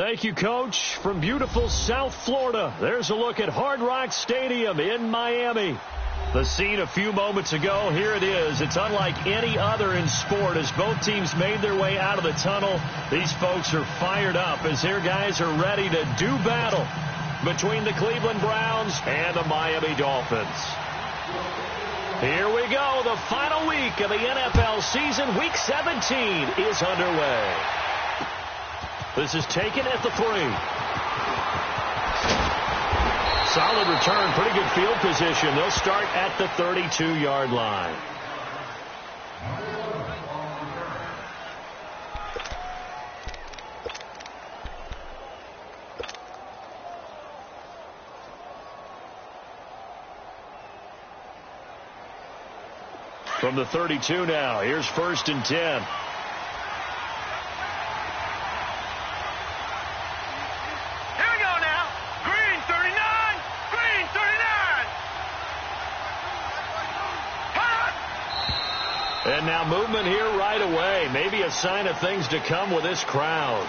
Thank you, Coach. From beautiful South Florida, there's a look at Hard Rock Stadium in Miami. The scene a few moments ago, here it is. It's unlike any other in sport as both teams made their way out of the tunnel. These folks are fired up as their guys are ready to do battle between the Cleveland Browns and the Miami Dolphins. Here we go. The final week of the NFL season. Week 17 is underway. This is taken at the 3. Solid return, pretty good field position. They'll start at the 32-yard line. From the 32 now, here's 1st and 10. And now movement here right away. Maybe a sign of things to come with this crowd.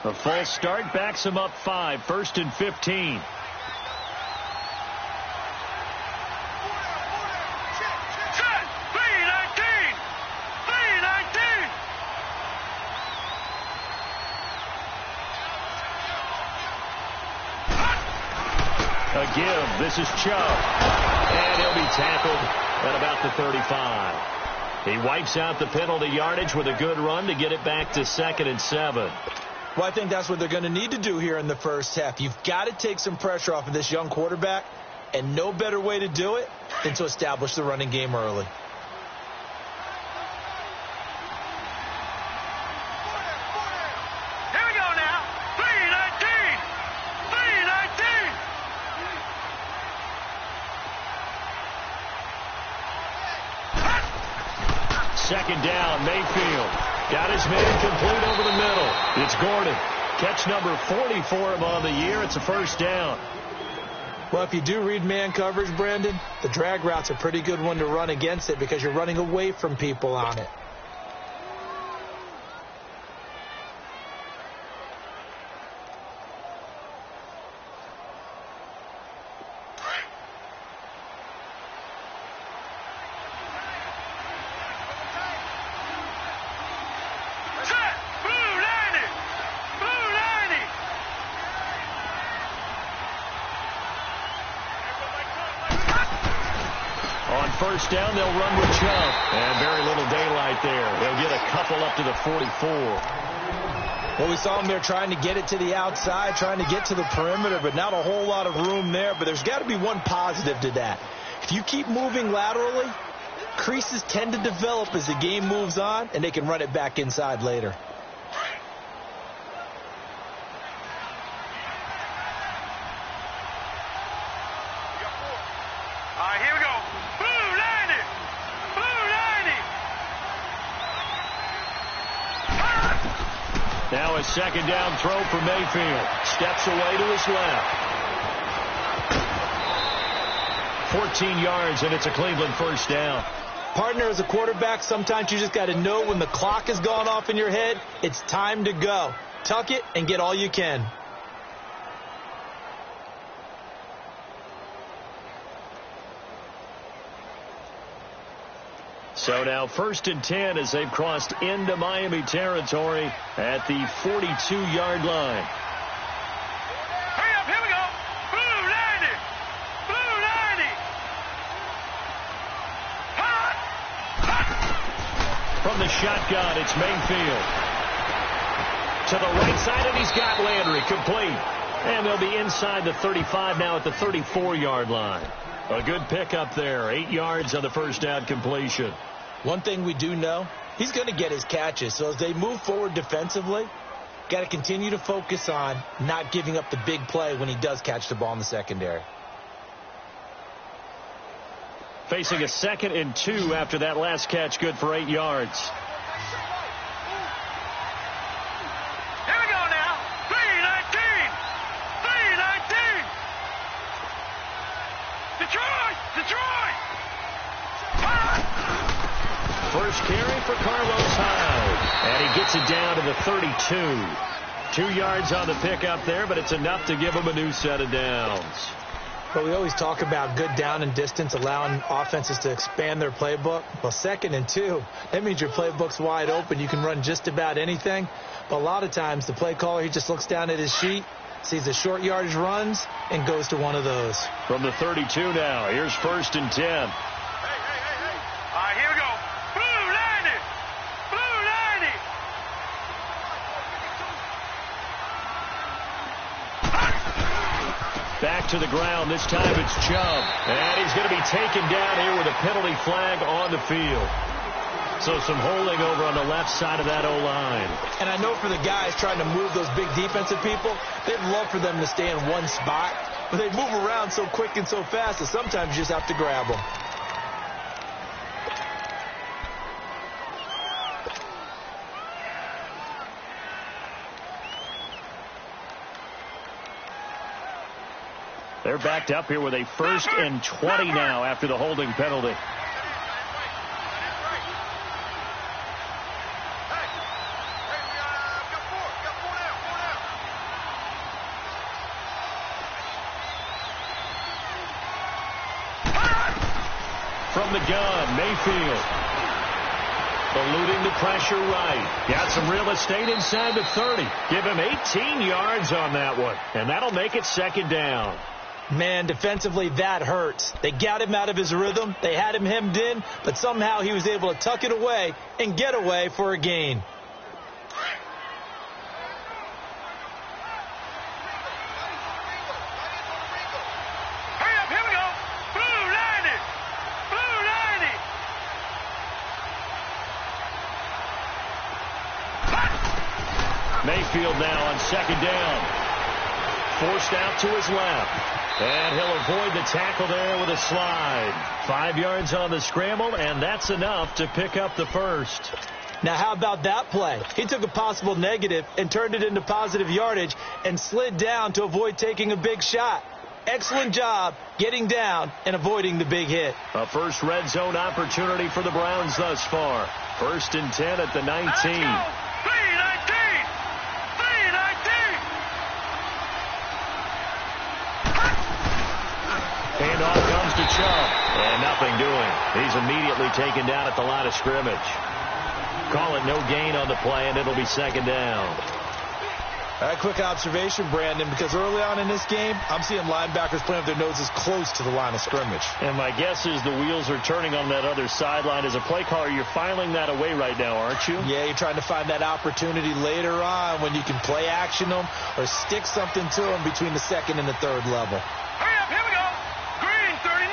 A false start backs him up 5. 1st and 15. A give. This is Chubb. And he'll be tackled at about the 35. He wipes out the penalty yardage with a good run to get it back to 2nd and 7. Well, I think that's what they're going to need to do here in the first half. You've got to take some pressure off of this young quarterback, and no better way to do it than to establish the running game early. Here we go now. 3-19. 3-19. 2nd down, Mayfield. Got his man complete over the middle. It's Gordon. Catch number 40 for him on the year. It's a 1st down. Well, if you do read man coverage, Brandon, the drag route's a pretty good one to run against it because you're running away from people on it. First down, they'll run with Chubb. And very little daylight there. They'll get a couple up to the 44. Well, we saw them there trying to get it to the outside, trying to get to the perimeter, but not a whole lot of room there. But there's got to be one positive to that. If you keep moving laterally, creases tend to develop as the game moves on, and they can run it back inside later. Now a 2nd down throw for Mayfield. Steps away to his left. 14 yards, and it's a Cleveland 1st down. Partner, as a quarterback, sometimes you just got to know when the clock has gone off in your head, it's time to go. Tuck it and get all you can. So now 1st and 10 as they've crossed into Miami territory at the 42-yard line. Hurry up, here we go. Blue 90. Blue 90. Hot. From the shotgun, it's Mayfield. To the right side, and he's got Landry complete. And they'll be inside the 35 now at the 34-yard line. A good pickup there. 8 yards on the 1st down completion. One thing we do know, he's going to get his catches. So as they move forward defensively, got to continue to focus on not giving up the big play when he does catch the ball in the secondary. Facing a 2nd and 2 after that last catch, good for 8 yards. Here we go now. 3 for Carlos Hyde. And he gets it down to the 32. 2 yards on the pickup there, but it's enough to give him a new set of downs. Well, we always talk about good down and distance, allowing offenses to expand their playbook. Well, 2nd and 2, that means your playbook's wide open. You can run just about anything. But a lot of times, the play caller, he just looks down at his sheet, sees the short yardage runs, and goes to one of those. From the 32 now, here's 1st and 10. All right, here we go. Blue 90. Blue 90. Back to the ground. This time it's Chubb. And he's going to be taken down here with a penalty flag on the field. So some holding over on the left side of that O-line. And I know for the guys trying to move those big defensive people, they'd love for them to stay in one spot. But they move around so quick and so fast that sometimes you just have to grab them. They're backed up here with a 1st and 20 now after the holding penalty. From the gun, Mayfield. Eluding the pressure right. Got some real estate inside the 30. Give him 18 yards on that one. And that'll make it 2nd down. Man, defensively, that hurts. They got him out of his rhythm. They had him hemmed in, but somehow he was able to tuck it away and get away for a gain. Hurry up, here we go. Blue 90. Blue 90. Mayfield now on 2nd down. Forced out to his left. And he'll avoid the tackle there with a slide. 5 yards on the scramble, and that's enough to pick up the 1st. Now, how about that play? He took a possible negative and turned it into positive yardage and slid down to avoid taking a big shot. Excellent job getting down and avoiding the big hit. A first red zone opportunity for the Browns thus far. 1st and 10 at the 19. And off comes to Chubb. And nothing doing. He's immediately taken down at the line of scrimmage. Call it no gain on the play, and it'll be 2nd down. A quick observation, Brandon, because early on in this game, I'm seeing linebackers playing with their noses close to the line of scrimmage. And my guess is the wheels are turning on that other sideline. As a play caller, you're filing that away right now, aren't you? Yeah, you're trying to find that opportunity later on when you can play action them or stick something to them between the 2nd and the 3rd level. Hurry up, here we go. Green 39.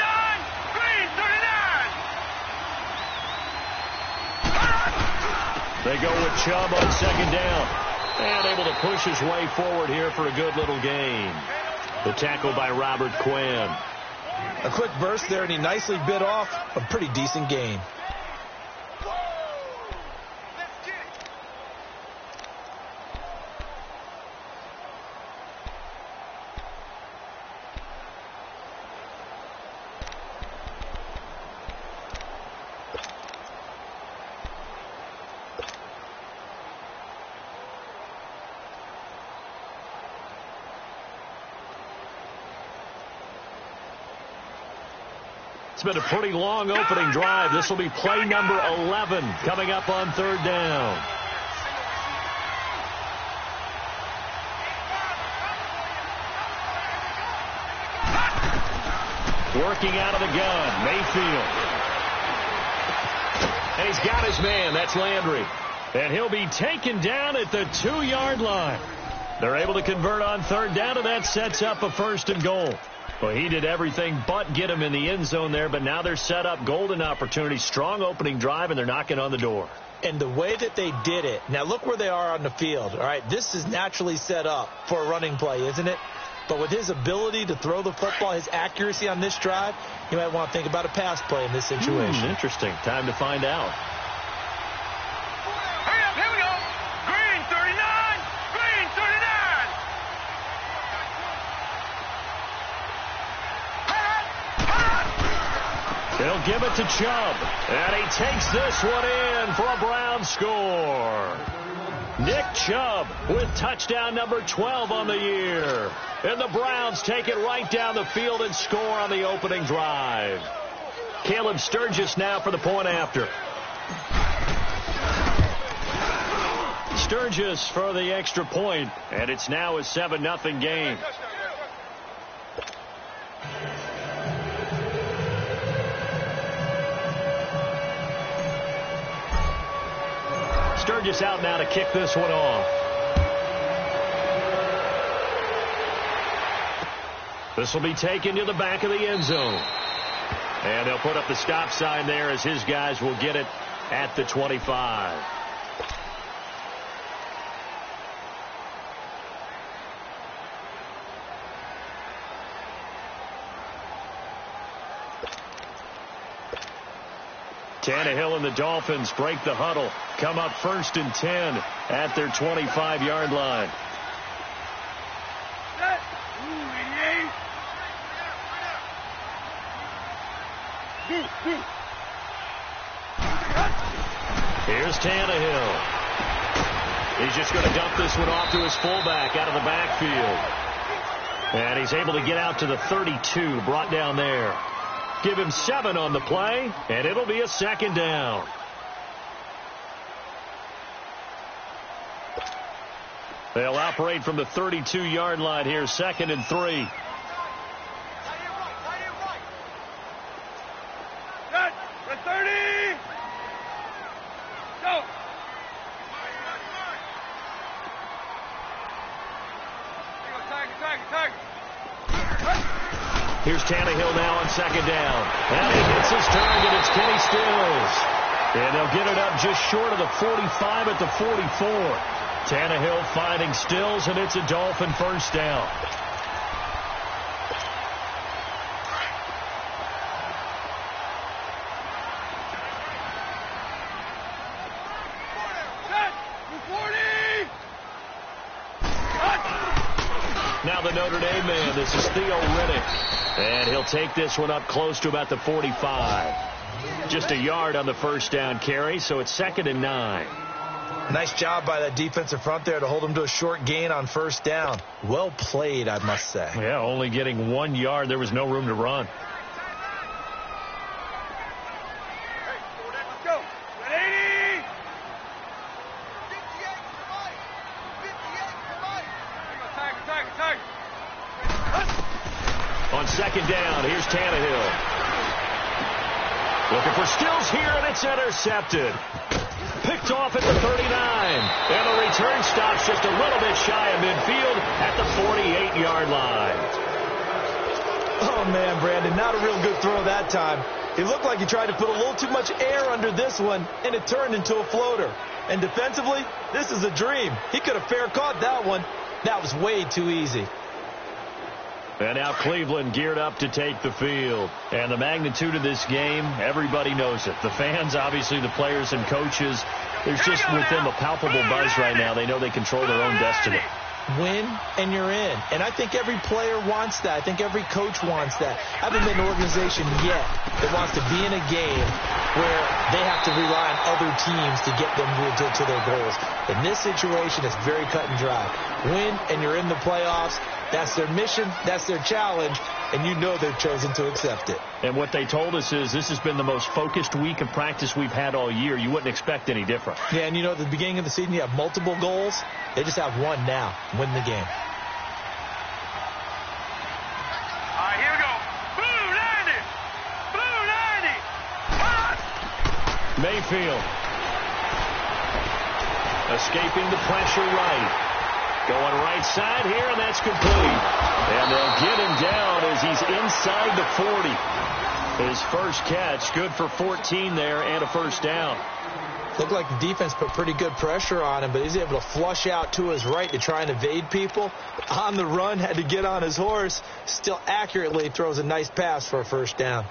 Green 39. They go with Chubb on 2nd down. And able to push his way forward here for a good little gain. The tackle by Robert Quinn. A quick burst there, and he nicely bit off a pretty decent gain. It's been a pretty long opening drive. This will be play number 11 coming up on 3rd down. Working out of the gun, Mayfield. And he's got his man. That's Landry. And he'll be taken down at the 2-yard line. They're able to convert on 3rd down, and that sets up a 1st and goal. Well, he did everything but get him in the end zone there, but now they're set up golden opportunity, strong opening drive, and they're knocking on the door. And the way that they did it, now look where they are on the field. All right, this is naturally set up for a running play, isn't it? But with his ability to throw the football, his accuracy on this drive, you might want to think about a pass play in this situation. Interesting. Time to find out. Hurry up, here we go. Green 39. Green 39. They'll give it to Chubb. And he takes this one in for a Browns score. Nick Chubb with touchdown number 12 on the year. And the Browns take it right down the field and score on the opening drive. Caleb Sturgis now for the point after. Sturgis for the extra point, and it's now a 7-0 game. Sturgis out now to kick this one off. This will be taken to the back of the end zone. And they'll put up the stop sign there as his guys will get it at the 25. Tannehill and the Dolphins break the huddle. Come up 1st and 10 at their 25-yard line. Here's Tannehill. He's just going to dump this one off to his fullback out of the backfield. And he's able to get out to the 32, brought down there. Give him 7 on the play, and it'll be a 2nd down. They'll operate from the 32-yard line here, 2nd and 3. Here's Tannehill now on 2nd down. And he hits his target. It's Kenny Stills. And they'll get it up just short of the 45 at the 44. Tannehill finding Stills, and it's a Dolphin 1st down. Now the Notre Dame man, this is Theo Riddick. And he'll take this one up close to about the 45. Just a yard on the 1st down carry, so it's 2nd and 9. Nice job by that defensive front there to hold him to a short gain on 1st down. Well played, I must say. Yeah, only getting 1 yard. There was no room to run. On 2nd down, here's Tannehill. Looking for Stills here, and it's intercepted. Picked off at the 39. And the return stops just a little bit shy of midfield at the 48-yard line. Oh, man, Brandon, not a real good throw that time. It looked like he tried to put a little too much air under this one, and it turned into a floater. And defensively, this is a dream. He could have fair caught that one. That was way too easy. And now Cleveland geared up to take the field. And the magnitude of this game, everybody knows it. The fans, obviously the players and coaches, there's just with them a palpable buzz right now. They know they control their own destiny. Win and you're in. And I think every player wants that. I think every coach wants that. I haven't been an organization yet that wants to be in a game where they have to rely on other teams to get them to their goals. In this situation, it's very cut and dry. Win and you're in the playoffs. That's their mission. That's their challenge. And you know they've chosen to accept it. And what they told us is this has been the most focused week of practice we've had all year. You wouldn't expect any different. Yeah, and you know, at the beginning of the season, you have multiple goals. They just have one now. Win the game. All right, here we go. Blue 90. Blue 90. Mayfield. Escaping the pressure right. Going right side here, and that's complete. And they'll get him down as he's inside the 40. His first catch, good for 14 there and a 1st down. Looked like the defense put pretty good pressure on him, but he's able to flush out to his right to try and evade people. On the run, had to get on his horse. Still accurately throws a nice pass for a 1st down.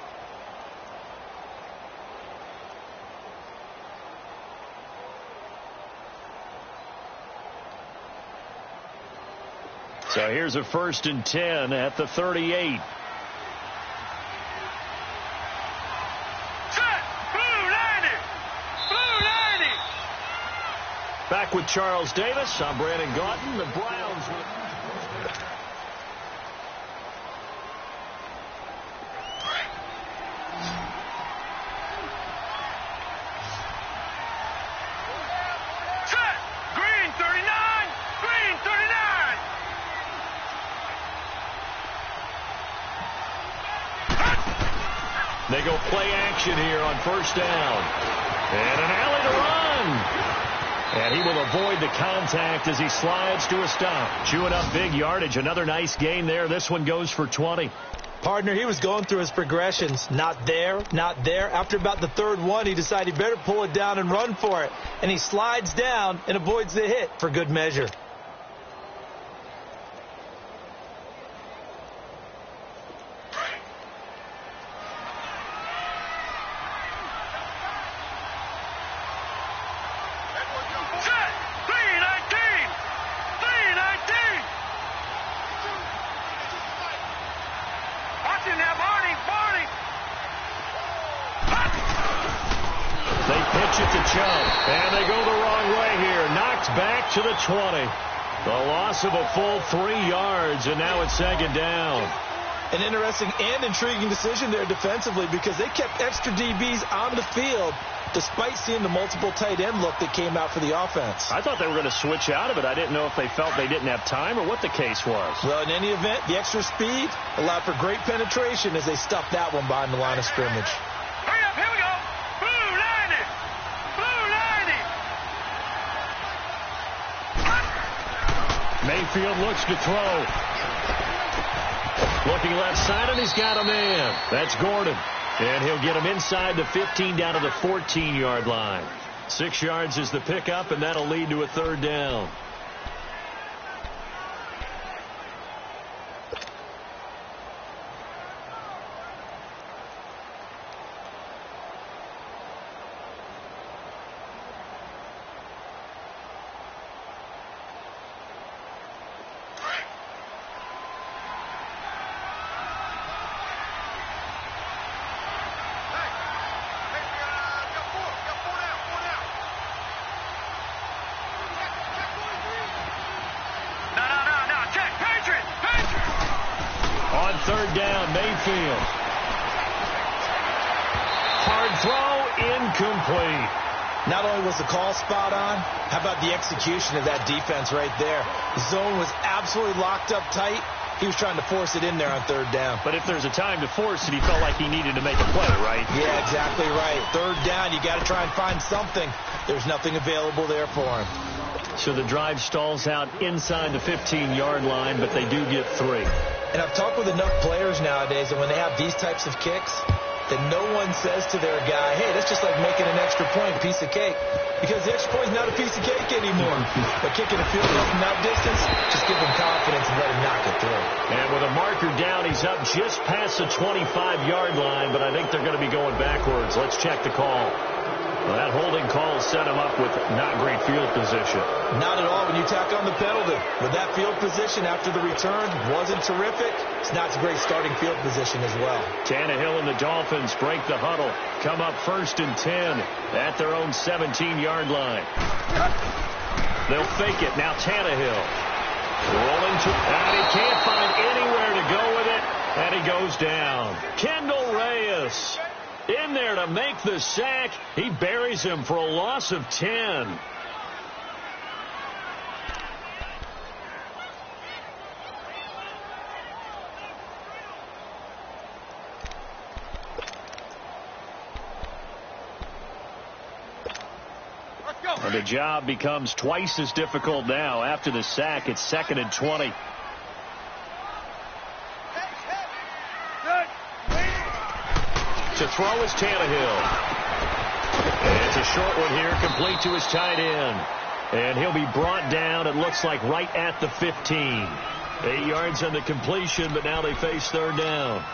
So here's a 1st and 10 at the 38. Back with Charles Davis. I'm Brandon Gaunton. The Browns with... Set. Green 39. Green 39. They go play action here on first down. And an alley to run. And he will avoid the contact as he slides to a stop. Chewing up big yardage. Another nice gain there. This one goes for 20. Partner, he was going through his progressions. Not there, not there. After about the third one, he decided he better pull it down and run for it. And he slides down and avoids the hit for good measure. And they go the wrong way here. Knocked back to the 20. The loss of a full 3 yards, and now it's second down. An interesting and intriguing decision there defensively because they kept extra DBs on the field despite seeing the multiple tight end look that came out for the offense. I thought they were going to switch out of it. I didn't know if they felt they didn't have time or what the case was. Well, in any event, the extra speed allowed for great penetration as they stuffed that one behind the line of scrimmage. Hurry up, here we go. Blue 90. Blue 90. Mayfield looks to throw. Looking left side, and he's got a man. That's Gordon. And he'll get him inside the 15 down to the 14-yard line. 6 yards is the pickup, and that'll lead to a third down. Third down, Mayfield. Hard throw, incomplete. Not only was the call spot on, how about the execution of that defense right there? The zone was absolutely locked up tight. He was trying to force it in there on third down. But if there's a time to force it, he felt like he needed to make a play, right? Yeah, exactly right. Third down, you got to try and find something. There's nothing available there for him. So the drive stalls out inside the 15-yard line, but they do get 3. And I've talked with enough players nowadays that when they have these types of kicks, that no one says to their guy, hey, that's just like making an extra point, piece of cake. Because the extra point is not a piece of cake anymore. But kicking a field goal from that distance, just give him confidence and let him knock it through. And with a marker down, he's up just past the 25-yard line, but I think they're going to be going backwards. Let's check the call. Well, that holding call set him up with not great field position. Not at all when you tack on the penalty. With that field position after the return wasn't terrific. It's not a great starting field position as well. Tannehill and the Dolphins break the huddle. Come up 1st and 10 at their own 17-yard line. They'll fake it. Now Tannehill. Rolling to... And he can't find anywhere to go with it. And he goes down. Kendall Reyes in there to make the sack. He buries him for a loss of 10. And the job becomes twice as difficult now. After the sack, it's 2nd and 20. To throw is Tannehill. And it's a short one here, complete to his tight end. And he'll be brought down, it looks like, right at the 15. 8 yards on the completion, but now they face third down.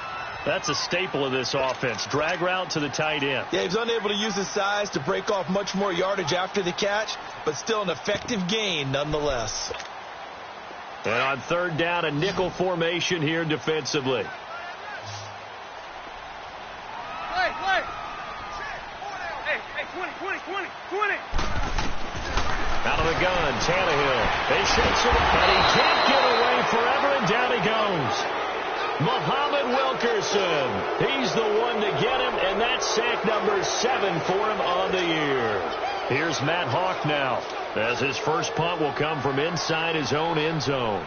That's a staple of this offense. Drag route to the tight end. Yeah, he was unable to use his size to break off much more yardage after the catch, but still an effective gain nonetheless. And on third down, a nickel formation here defensively. Hey, 20. Out of the gun, Tannehill. They shakes it, and he can't get away forever, and down he goes. Muhammad Wilkerson. He's the one to get him, and that's sack number 7 for him on the year. Here's Matt Hawk now, as his first punt will come from inside his own end zone.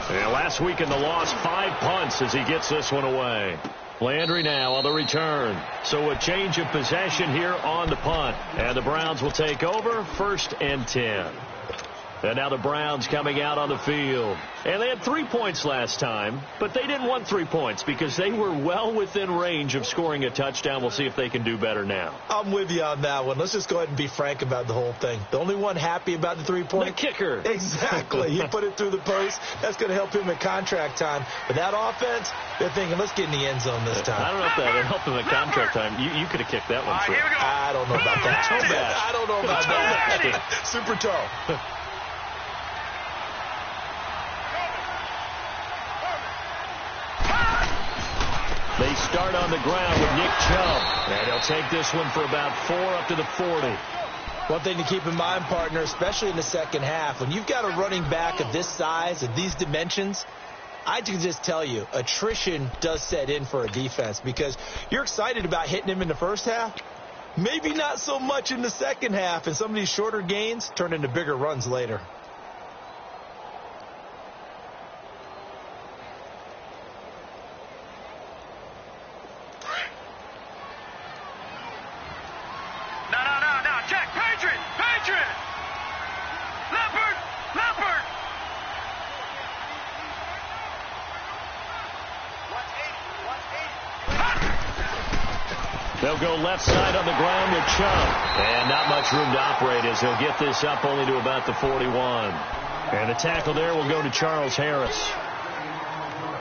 And last week in the loss, 5 punts as he gets this one away. Landry now on the return. So a change of possession here on the punt. And the Browns will take over, 1st and 10. And now the Browns coming out on the field. And they had 3 points last time, but they didn't want 3 points because they were well within range of scoring a touchdown. We'll see if they can do better now. I'm with you on that one. Let's just go ahead and be frank about the whole thing. The only one happy about the 3-point? The kicker. Exactly. He put it through the post. That's going to help him at contract time. But that offense, they're thinking, let's get in the end zone this time. I don't know if that helped him at contract time. You could have kicked that one through. I don't know about that. I don't know about that. Super toe. They start on the ground with Nick Chubb. And he'll take this one for about 4 up to the 40. One thing to keep in mind, partner, especially in the second half, when you've got a running back of this size, of these dimensions, I can just tell you, attrition does set in for a defense because you're excited about hitting him in the first half. Maybe not so much in the second half, and some of these shorter gains turn into bigger runs later. They'll go left side on the ground with Chubb. And not much room to operate as he'll get this up only to about the 41. And the tackle there will go to Charles Harris.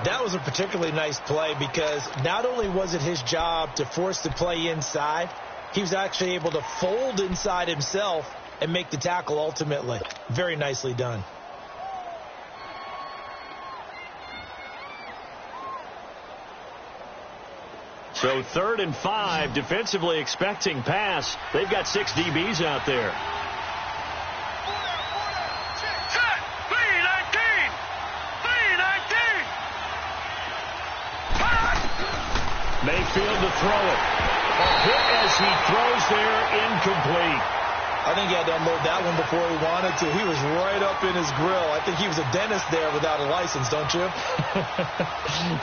That was a particularly nice play because not only was it his job to force the play inside, he was actually able to fold inside himself and make the tackle ultimately. Very nicely done. So 3rd and 5, defensively expecting pass. They've got 6 DBs out there. Set! 319! 319! Mayfield to throw it. A hit as he throws there, incomplete. I think he had to unload that one before he wanted to. He was right up in his grill. I think he was a dentist there without a license, don't you?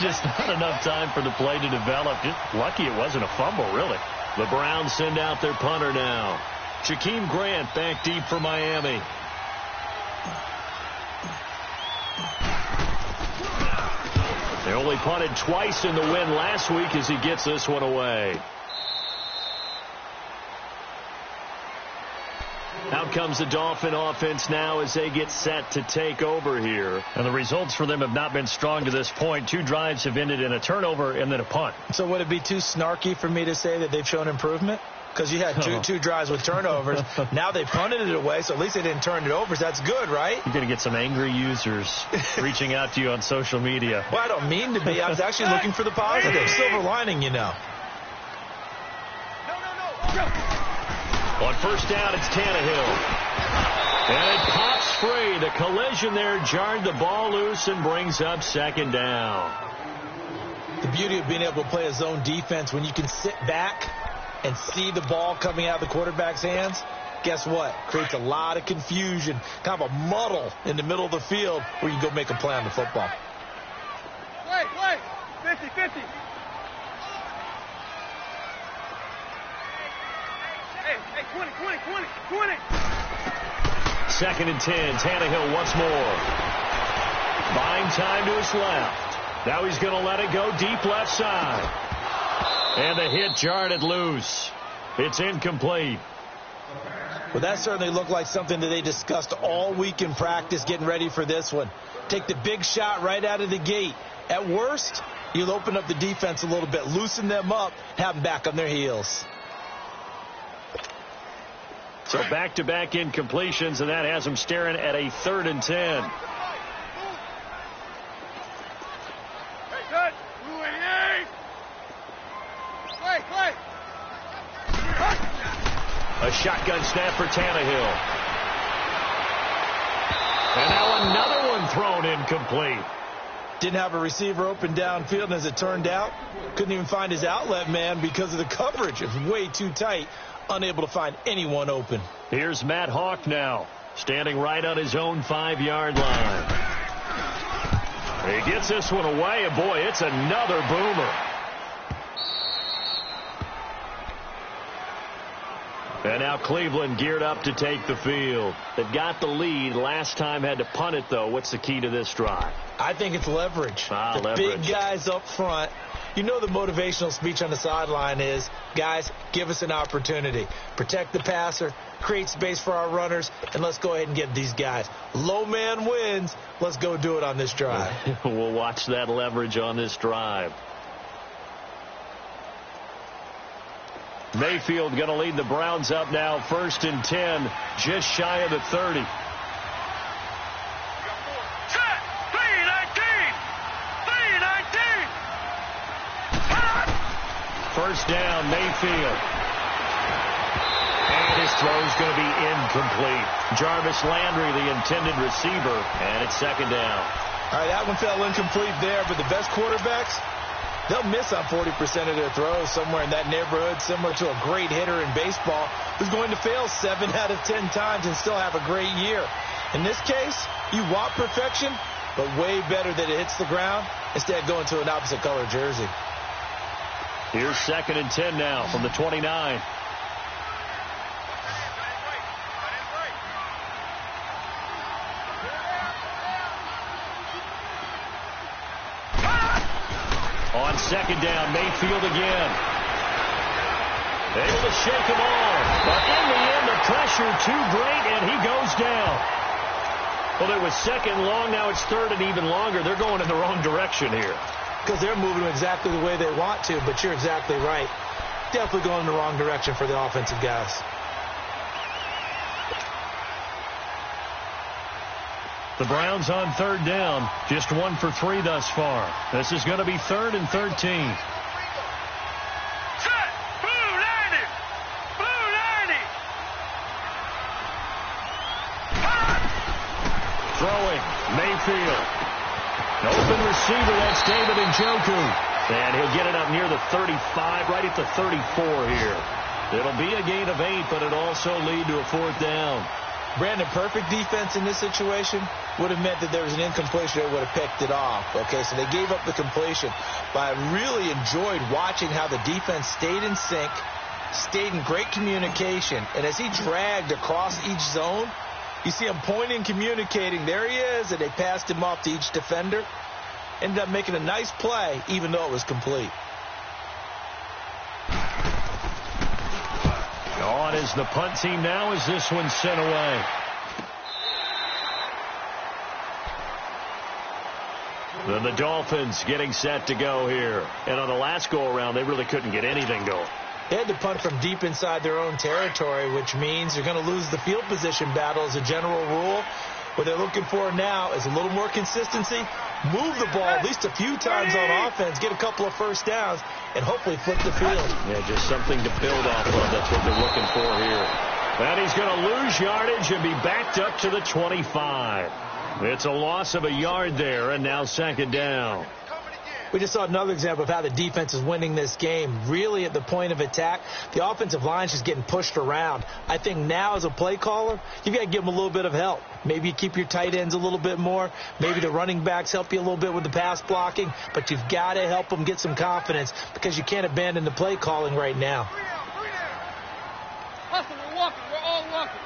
Just not enough time for the play to develop. Just lucky it wasn't a fumble, really. The Browns send out their punter now. Shaquem Grant back deep for Miami. They only punted twice in the win last week as he gets this one away. Out comes the Dolphin offense now as they get set to take over here. And the results for them have not been strong to this point. 2 drives have ended in a turnover and then a punt. So would it be too snarky for me to say that they've shown improvement? Because you had two drives with turnovers. Now they punted it away, so at least they didn't turn it over. So that's good, right? You're going to get some angry users reaching out to you on social media. Well, I don't mean to be. I was actually looking for the positive. Silver lining, you know. On first down, it's Tannehill. And it pops free. The collision there jarred the ball loose and brings up 2nd down. The beauty of being able to play a zone defense when you can sit back and see the ball coming out of the quarterback's hands, guess what? Creates a lot of confusion, kind of a muddle in the middle of the field where you can go make a play on the football. Wait. 50-50. Hey, 20. 2nd and 10. Tannehill once more. Buying time to his left. Now he's going to let it go deep left side. And the hit jarred it loose. It's incomplete. Well, that certainly looked like something that they discussed all week in practice getting ready for this one. Take the big shot right out of the gate. At worst, you'll open up the defense a little bit, loosen them up, have them back on their heels. So back-to-back incompletions, and that has them staring at a 3rd and 10. A shotgun snap for Tannehill. And now another one thrown incomplete. Didn't have a receiver open downfield, and as it turned out, couldn't even find his outlet man because of the coverage. It was way too tight, unable to find anyone open. Here's Matt Hawk now, standing right on his own 5-yard line. He gets this one away, and boy, it's another boomer. And now Cleveland geared up to take the field. They've got the lead. Last time had to punt it, though. What's the key to this drive? I think it's leverage. The leverage. Big guys up front. You know the motivational speech on the sideline is, guys, give us an opportunity. Protect the passer, create space for our runners, and let's go ahead and get these guys. Low man wins. Let's go do it on this drive. We'll watch that leverage on this drive. Mayfield going to lead the Browns up now, 1st and 10, just shy of the 30. Set. 3-19. 3-19. First down, Mayfield. And his throw's going to be incomplete. Jarvis Landry, the intended receiver, and it's 2nd down. All right, that one fell incomplete there, but the best quarterbacks, they'll miss on 40% of their throws, somewhere in that neighborhood, similar to a great hitter in baseball who's going to fail 7 out of 10 times and still have a great year. In this case, you want perfection, but way better that it hits the ground instead of going to an opposite color jersey. Here's 2nd and 10 now from the 29. On 2nd down, Mayfield again. Able to shake him off. But in the end, the pressure too great, and he goes down. Well, it was 2nd long. Now it's 3rd and even longer. They're going in the wrong direction here. Because they're moving exactly the way they want to, but you're exactly right. Definitely going in the wrong direction for the offensive guys. The Browns on 3rd down, just 1 for 3 thus far. This is going to be 3rd and 13. Set. Blue 90. Blue 90. Throwing, Mayfield. An open receiver, that's David Njoku. And he'll get it up near the 35, right at the 34 here. It'll be a gain of 8, but it'll also lead to a 4th down. Brandon, perfect defense in this situation would have meant that there was an incompletion that would have picked it off. Okay, so they gave up the completion. But I really enjoyed watching how the defense stayed in sync, stayed in great communication. And as he dragged across each zone, you see him pointing, communicating. There he is, and they passed him off to each defender. Ended up making a nice play, even though it was complete. On is the punt team now as this one's sent away. Then the Dolphins getting set to go here. And on the last go-around, they really couldn't get anything going. They had to punt from deep inside their own territory, which means they're going to lose the field position battle as a general rule. What they're looking for now is a little more consistency, move the ball at least a few times on offense, get a couple of first downs, and hopefully flip the field. Yeah, just something to build off of. That's what they're looking for here. And he's going to lose yardage and be backed up to the 25. It's a loss of a yard there, and now 2nd down. We just saw another example of how the defense is winning this game. Really at the point of attack, the offensive line is just getting pushed around. I think now as a play caller, you've got to give them a little bit of help. Maybe you keep your tight ends a little bit more. Maybe the running backs help you a little bit with the pass blocking. But you've got to help them get some confidence because you can't abandon the play calling right now. We're walking. We're all walking.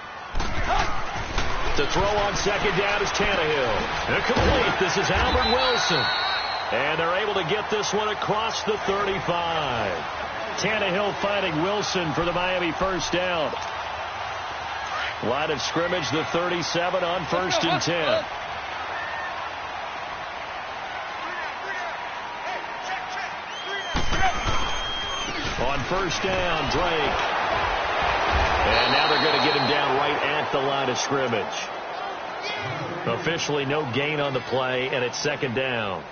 The throw on 2nd down is Tannehill. Incomplete. This is Albert Wilson. And they're able to get this one across the 35. Tannehill fighting Wilson for the Miami first down. Line of scrimmage, the 37 on 1st and 10. On 1st down, Drake. And now they're going to get him down right at the line of scrimmage. Officially no gain on the play, and it's 2nd down.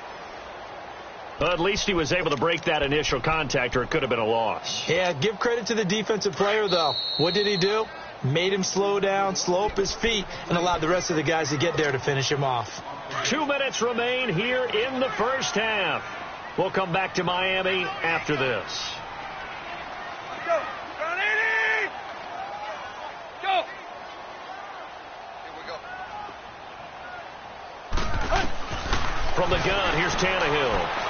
Well, at least he was able to break that initial contact, or it could have been a loss. Yeah, give credit to the defensive player, though. What did he do? Made him slow down, slow up his feet, and allowed the rest of the guys to get there to finish him off. 2 minutes remain here in the first half. We'll come back to Miami after this. Let's go. Run, Eddie. Go. Here we go. From the gun, here's Tannehill.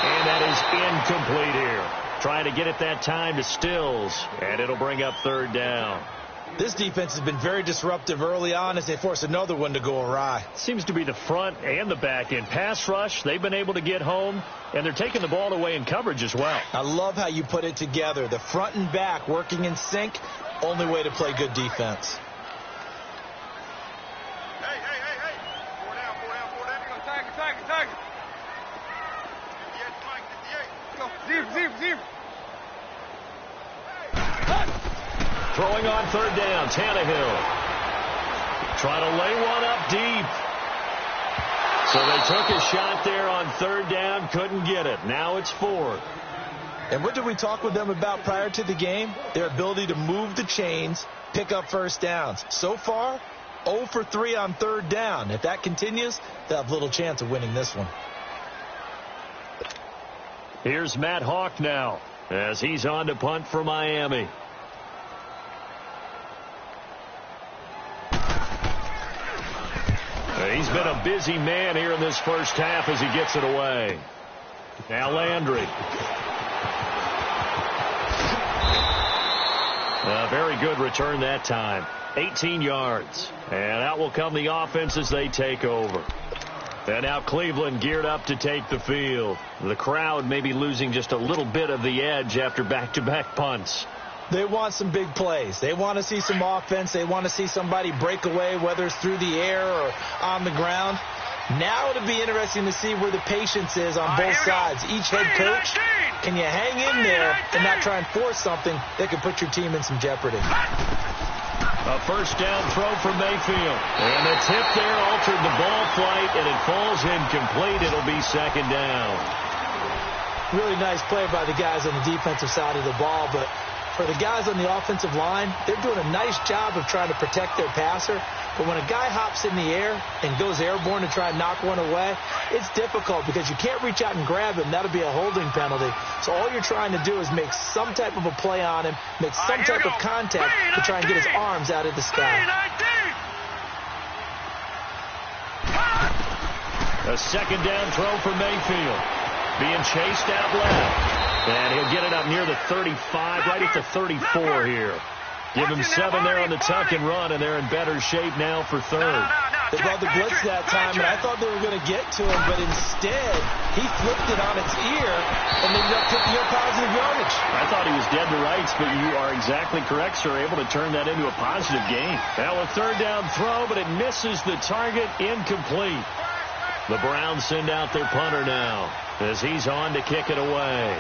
And that is incomplete here. Trying to get it that time to Stills, and it'll bring up third down. This defense has been very disruptive early on as they force another one to go awry. Seems to be the front and the back end. Pass rush, they've been able to get home, and they're taking the ball away in coverage as well. I love how you put it together. The front and back working in sync, only way to play good defense. Hey. 4 down. Tag it. 58, Mike, 58. Go. Zero. Throwing on third down, Tannehill. Trying to lay one up deep. So they took a shot there on third down, couldn't get it. Now it's fourth. And what did we talk with them about prior to the game? Their ability to move the chains, pick up first downs. So far, 0 for 3 on third down. If that continues, they'll have little chance of winning this one. Here's Matt Hawk now as he's on to punt for Miami. He's been a busy man here in this first half as he gets it away. Now Landry. A very good return that time. 18 yards. And out will come the offense as they take over. And now Cleveland geared up to take the field. The crowd may be losing just a little bit of the edge after back-to-back punts. They want some big plays. They want to see some offense. They want to see somebody break away, whether it's through the air or on the ground. Now it'll be interesting to see where the patience is on both sides. Each head coach, can you hang in there and not try and force something that could put your team in some jeopardy? A first down throw for Mayfield. And the tip there altered the ball flight, and it falls incomplete. It'll be second down. Really nice play by the guys on the defensive side of the ball, but for the guys on the offensive line, they're doing a nice job of trying to protect their passer. But when a guy hops in the air and goes airborne to try and knock one away, it's difficult because you can't reach out and grab him. That'll be a holding penalty. So all you're trying to do is make some type of a play on him, make some type of contact to try and get his arms out of the sky. A second down throw for Mayfield. Being chased out left. And he'll get it up near the 35, right at the 34 here. Give him 7 there on the tuck and run, and they're in better shape now for third. They brought the blitz that time, and I thought they were going to get to him, but instead, he flipped it on its ear and ended up picking up positive yardage. I thought he was dead to rights, but you are exactly correct, sir. Able to turn that into a positive gain. Now a third down throw, but it misses the target, incomplete. The Browns send out their punter now as he's on to kick it away.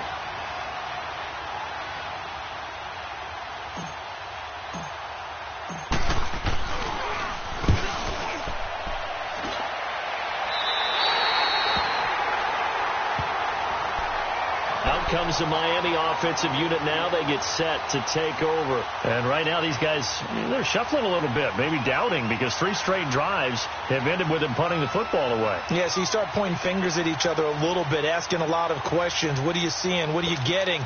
Comes the Miami offensive unit now. They get set to take over. And right now these guys, they're shuffling a little bit, maybe doubting, because 3 straight drives have ended with them punting the football away. Yeah, so you start pointing fingers at each other a little bit, asking a lot of questions. What are you seeing? What are you getting?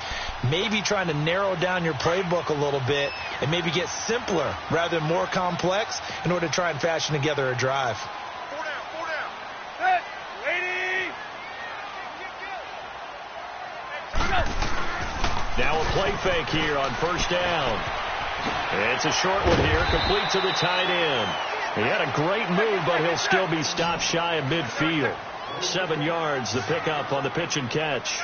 Maybe trying to narrow down your playbook a little bit and maybe get simpler rather than more complex in order to try and fashion together a drive. 4 down. Set. Ready. Now a play fake here on first down. It's a short one here, complete to the tight end. He had a great move, but he'll still be stopped shy of midfield. 7 yards, the pickup on the pitch and catch.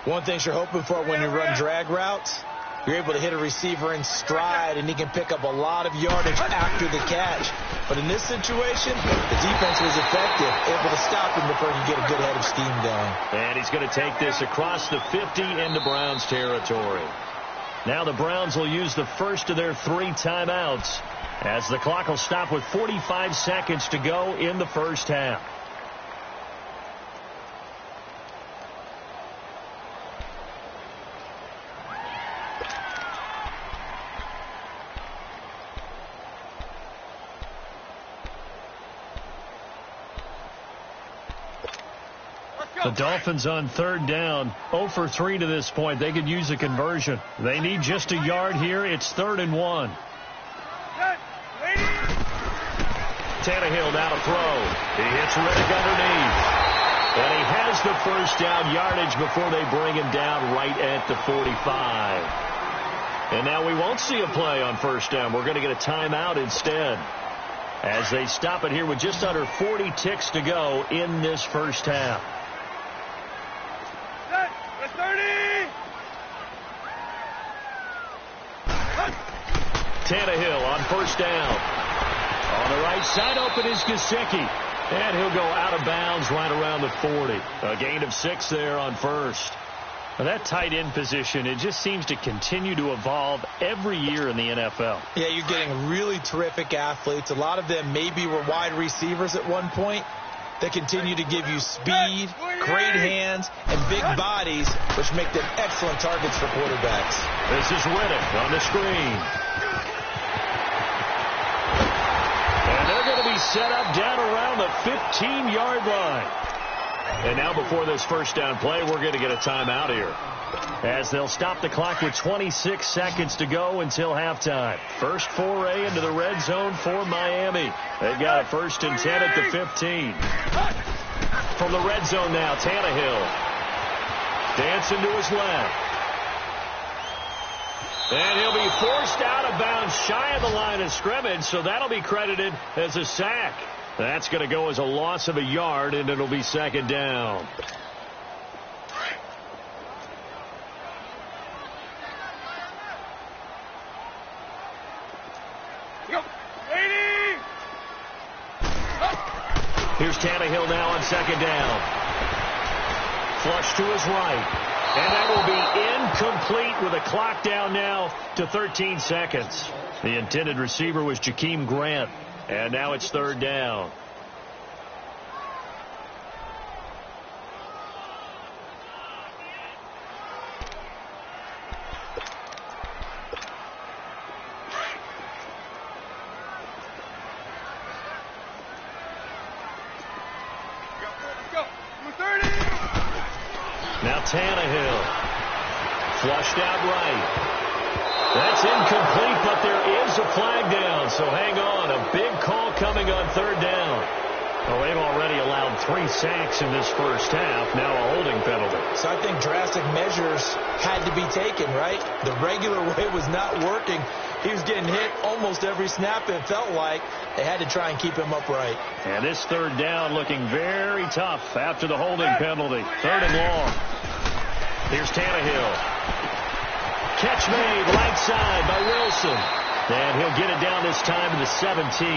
One thing you're hoping for when you run drag routes, you're able to hit a receiver in stride, and he can pick up a lot of yardage after the catch. But in this situation, the defense was effective, able to stop him before he could get a good head of steam going. And he's going to take this across the 50 into Browns territory. Now the Browns will use the first of their 3 timeouts as the clock will stop with 45 seconds to go in the first half. The Dolphins on third down, 0 for 3 to this point. They could use a conversion. They need just a yard here. It's 3rd and 1. Tannehill now to throw. He hits Riddick underneath. And he has the first down yardage before they bring him down right at the 45. And now we won't see a play on first down. We're going to get a timeout instead, as they stop it here with just under 40 ticks to go in this first half. Tannehill on first down. On the right side open is Gesicki. And he'll go out of bounds right around the 40. A gain of 6 there on first. Now that tight end position, it just seems to continue to evolve every year in the NFL. Yeah, you're getting really terrific athletes. A lot of them maybe were wide receivers at one point. They continue to give you speed, great hands, and big bodies, which make them excellent targets for quarterbacks. This is Riddick on the screen. And they're going to be set up down around the 15-yard line. And now before this first down play, we're going to get a timeout here, as they'll stop the clock with 26 seconds to go until halftime. First foray into the red zone for Miami. They've got a 1st and 10 at the 15. From the red zone now, Tannehill. Dancing to his left. And he'll be forced out of bounds shy of the line of scrimmage, so that'll be credited as a sack. That's going to go as a loss of a yard, and it'll be 2nd down. Here's Tannehill now on 2nd down. Flush to his right. And that will be incomplete with a clock down now to 13 seconds. The intended receiver was Jakeem Grant. And now it's 3rd down. Now Tannehill. Flushed out right. That's incomplete, but there is a flag down, so hang on. A big call coming on 3rd down. Well, they've already allowed 3 sacks in this first half, now a holding penalty. So I think drastic measures had to be taken, right? The regular way was not working. He was getting hit almost every snap, it felt like. They had to try and keep him upright. And this 3rd down looking very tough after the holding penalty. 3rd and long. Here's Tannehill. Catch made right side by Wilson. And he'll get it down this time to the 17.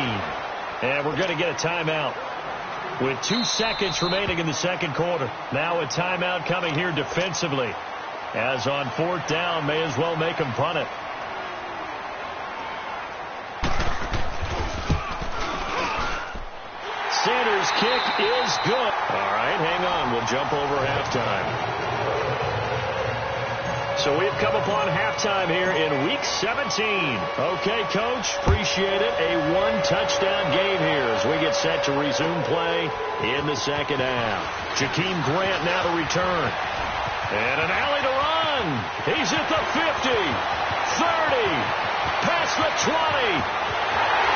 And we're going to get a timeout with 2 seconds remaining in the 2nd quarter. Now a timeout coming here defensively, as on 4th down, may as well make him punt it. Sanders' kick is good. All right, hang on. We'll jump over halftime. So we've come upon halftime here in Week 17. Okay, Coach, appreciate it. A 1-touchdown game here as we get set to resume play in the 2nd half. Jakeem Grant now to return. And an alley to run. He's at the 50, 30, past the 20.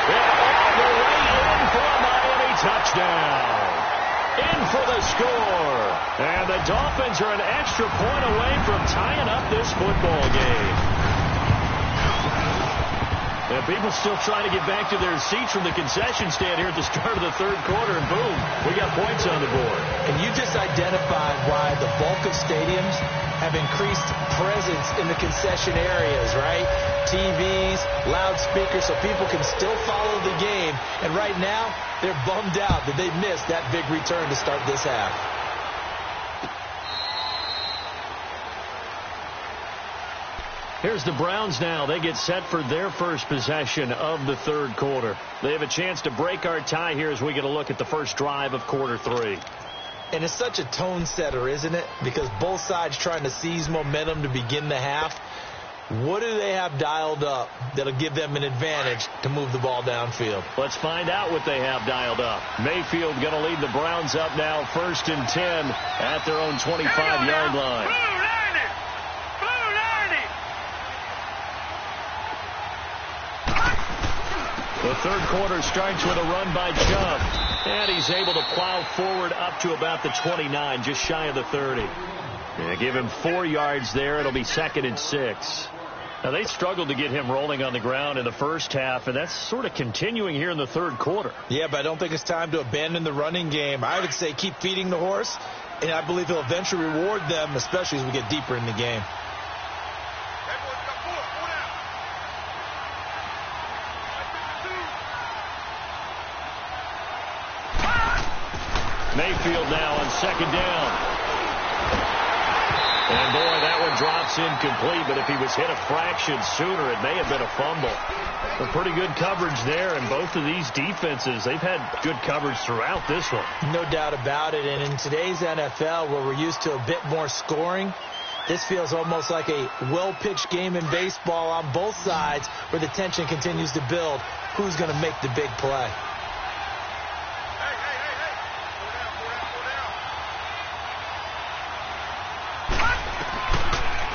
And all the way in for a Miami touchdown. In for the score. And the Dolphins are an extra point away from tying up this football game. And people still trying to get back to their seats from the concession stand here at the start of the 3rd quarter, and boom, we got points on the board. And you just identified why the bulk of stadiums have increased presence in the concession areas, right? TVs, loudspeakers, so people can still follow the game. And right now, they're bummed out that they missed that big return to start this half. Here's the Browns now. They get set for their first possession of the 3rd quarter. They have a chance to break our tie here as we get a look at the first drive of quarter 3. And it's such a tone setter, isn't it? Because both sides trying to seize momentum to begin the half. What do they have dialed up that'll give them an advantage to move the ball downfield? Let's find out what they have dialed up. Mayfield going to lead the Browns up now, 1st and 10 at their own 25-yard line. The third quarter starts with a run by Chubb, and he's able to plow forward up to about the 29, just shy of the 30. Yeah, give him 4 yards there. It'll be 2nd and 6. Now, they struggled to get him rolling on the ground in the first half, and that's sort of continuing here in the third quarter. Yeah, but I don't think it's time to abandon the running game. I would say keep feeding the horse, and I believe he'll eventually reward them, especially as we get deeper in the game. Mayfield now on 2nd down. And, boy, that one drops incomplete, but if he was hit a fraction sooner, it may have been a fumble. A pretty good coverage there, and both of these defenses, they've had good coverage throughout this one. No doubt about it, and in today's NFL, where we're used to a bit more scoring, this feels almost like a well-pitched game in baseball on both sides where the tension continues to build. Who's going to make the big play?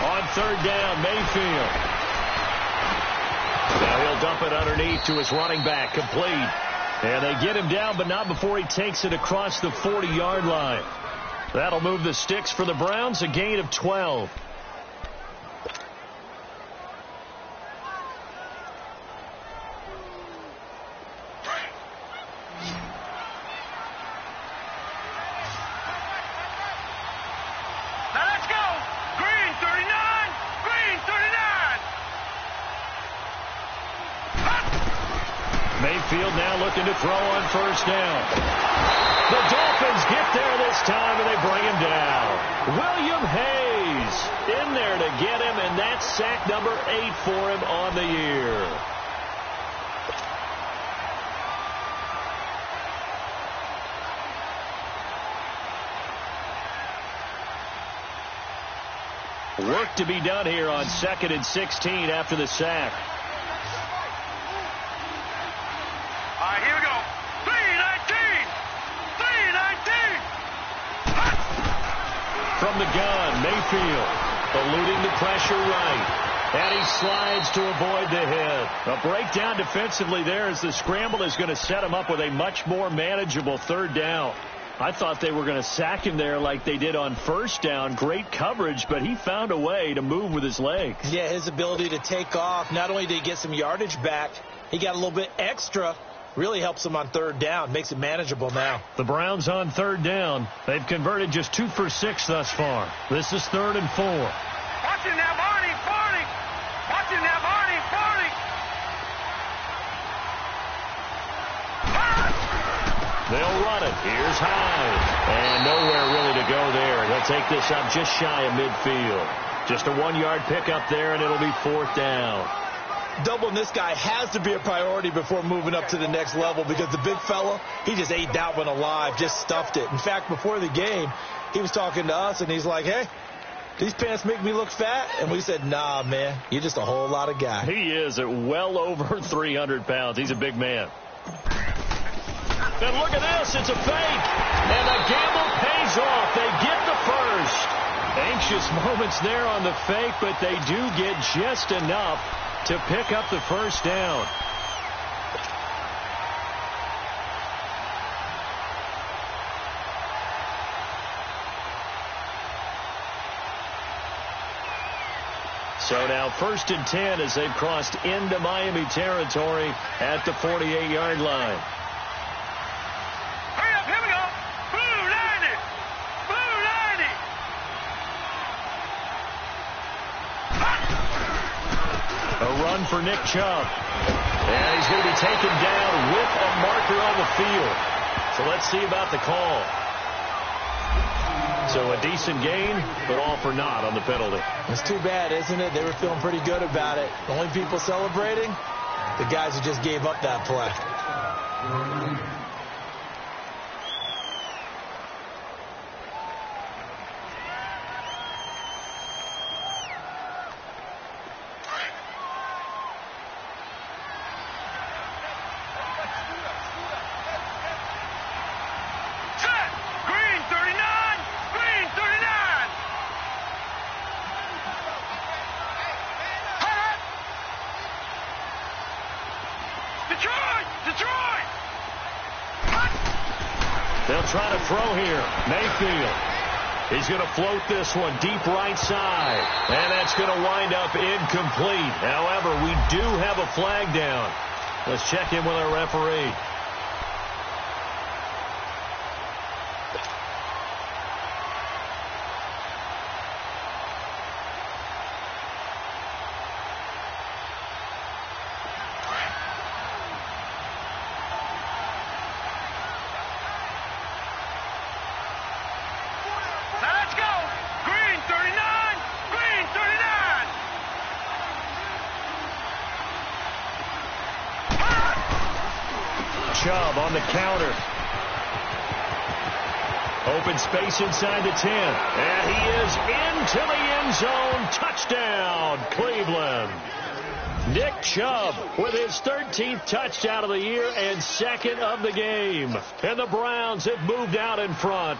On 3rd down, Mayfield. Now he'll dump it underneath to his running back, complete. And they get him down, but not before he takes it across the 40-yard line. That'll move the sticks for the Browns, a gain of 12. Mayfield now looking to throw on 1st down. The Dolphins get there this time, and they bring him down. William Hayes in there to get him, and that's sack number 8 for him on the year. Work to be done here on 2nd and 16 after the sack. All right, here we go. 3-19. From the gun, Mayfield eluding the pressure right. And he slides to avoid the hit. A breakdown defensively there as the scramble is going to set him up with a much more manageable 3rd down. I thought they were going to sack him there like they did on 1st down. Great coverage, but he found a way to move with his legs. Yeah, his ability to take off. Not only did he get some yardage back, he got a little bit extra. Really helps him on 3rd down. Makes it manageable now. The Browns on 3rd down. They've converted just 2 for 6 thus far. This is 3rd and 4. Watching now, Barney. Watching now, Barney. They'll run it. Here's Hyde. And nowhere really to go there. He'll take this up just shy of midfield. Just a 1-yard pickup there, and it'll be 4th down. Doubling this guy has to be a priority before moving up to the next level because the big fella, he just ate that one alive, just stuffed it. In fact, before the game, he was talking to us, and he's like, hey, these pants make me look fat? And we said, nah, man, you're just a whole lot of guy. He is at well over 300 pounds. He's a big man. And look at this. It's a fake. And the gamble pays off. They get the first. Anxious moments there on the fake, but they do get just enough to pick up the 1st down. So now 1st and 10 as they've crossed into Miami territory at the 48-yard line. Hurry up, here we go. Blue 90. A run for Nick Chubb. And he's going to be taken down with a marker on the field. So let's see about the call. So a decent gain, but all for naught on the penalty. It's too bad, isn't it? They were feeling pretty good about it. The only people celebrating, the guys who just gave up that play. Detroit! Detroit! They'll try to throw here. Mayfield. He's going to float this one deep right side. And that's going to wind up incomplete. However, we do have a flag down. Let's check in with our referee. Chubb on the counter. Open space inside the 10. And he is into the end zone. Touchdown, Cleveland. Nick Chubb with his 13th touchdown of the year and second of the game. And the Browns have moved out in front.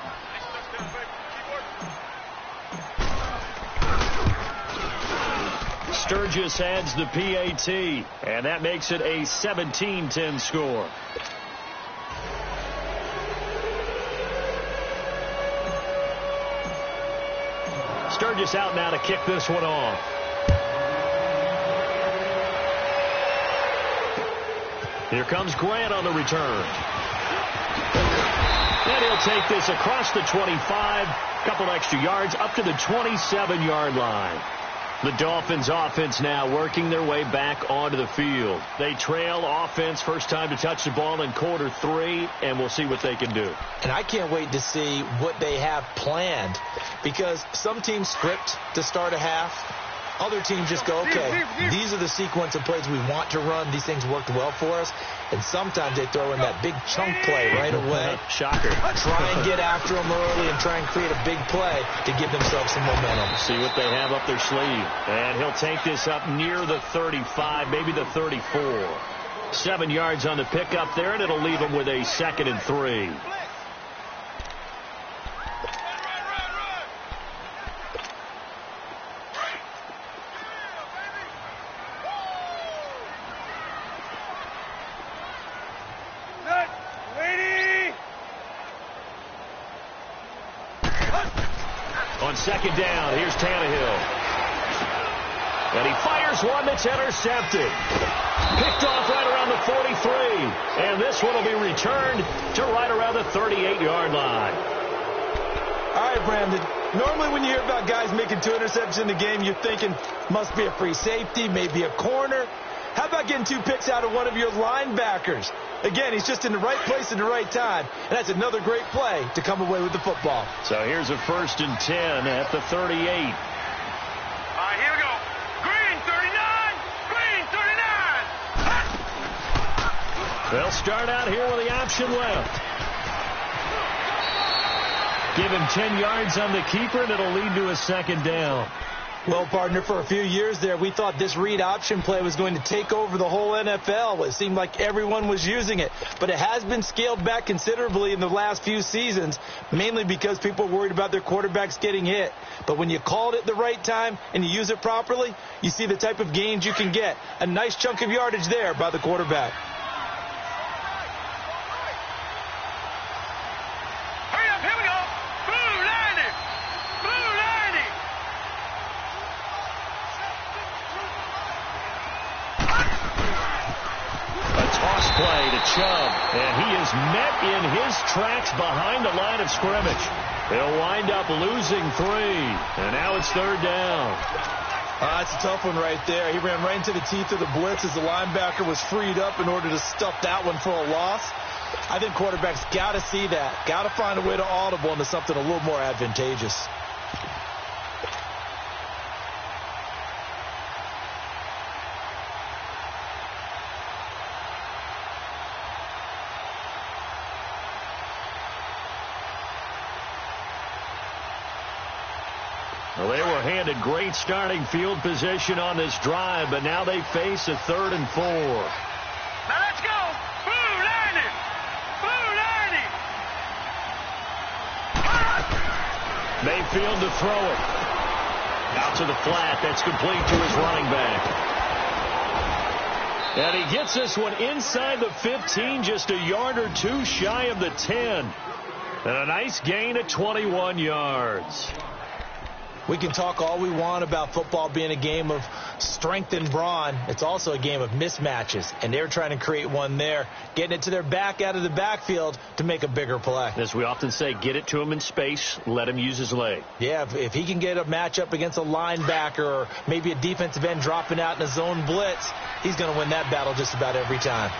Sturgis adds the PAT, and that makes it a 17-10 score. Sturgis out now to kick this one off. Here comes Grant on the return. And he'll take this across the 25, couple extra yards, up to the 27-yard line. The Dolphins offense now working their way back onto the field. They trail offense first time to touch the ball in quarter 3, and we'll see what they can do. And I can't wait to see what they have planned, because some teams script to start a half. Other teams just go, okay, these are the sequence of plays we want to run. These things worked well for us. And sometimes they throw in that big chunk play right away. Shocker. Try and get after them early and try and create a big play to give themselves some momentum. See what they have up their sleeve. And he'll take this up near the 35, maybe the 34. 7 yards on the pickup there, and it'll leave them with a 2nd and 3. On second down, here's Tannehill. And he fires one that's intercepted. Picked off right around the 43. And this one will be returned to right around the 38-yard line. All right, Brandon. Normally when you hear about guys making 2 interceptions in the game, you're thinking must be a free safety, maybe a corner. How about getting 2 picks out of one of your linebackers? Again, he's just in the right place at the right time. And that's another great play to come away with the football. So here's a 1st and 10 at the 38. All right, here we go. Green 39. Green 39. They'll start out here with the option left. Give him 10 yards on the keeper, and it'll lead to a 2nd down. Well, partner, for a few years there, we thought this read option play was going to take over the whole NFL. It seemed like everyone was using it. But it has been scaled back considerably in the last few seasons, mainly because people are worried about their quarterbacks getting hit. But when you call it at the right time and you use it properly, you see the type of gains you can get. A nice chunk of yardage there by the quarterback. Hurry up, here we go. Blue 90. Blue 90. Toss play to Chubb, and he is met in his tracks behind the line of scrimmage. They'll wind up losing 3, and now it's 3rd down. That's a tough one right there. He ran right into the teeth of the blitz as the linebacker was freed up in order to stuff that one for a loss. I think quarterbacks got to see that, got to find a way to audible into something a little more advantageous. Well, they were handed great starting field position on this drive, but now they face a 3rd and 4. Now let's go. Blue 90. Blue 90. Mayfield to throw it. Out to the flat. That's complete to his running back. And he gets this one inside the 15, just a yard or two shy of the 10. And a nice gain of 21 yards. We can talk all we want about football being a game of strength and brawn. It's also a game of mismatches, and they're trying to create one there, getting it to their back out of the backfield to make a bigger play. As we often say, get it to him in space, let him use his leg. Yeah, if he can get a matchup against a linebacker or maybe a defensive end dropping out in a zone blitz, he's going to win that battle just about every time.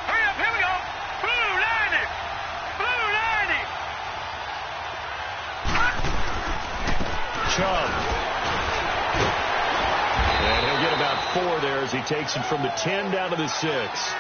Hurry up, here we go. Blue 90. Blue 90. Chubb. And he'll get about 4 there as he takes it from the 10 down to the 6.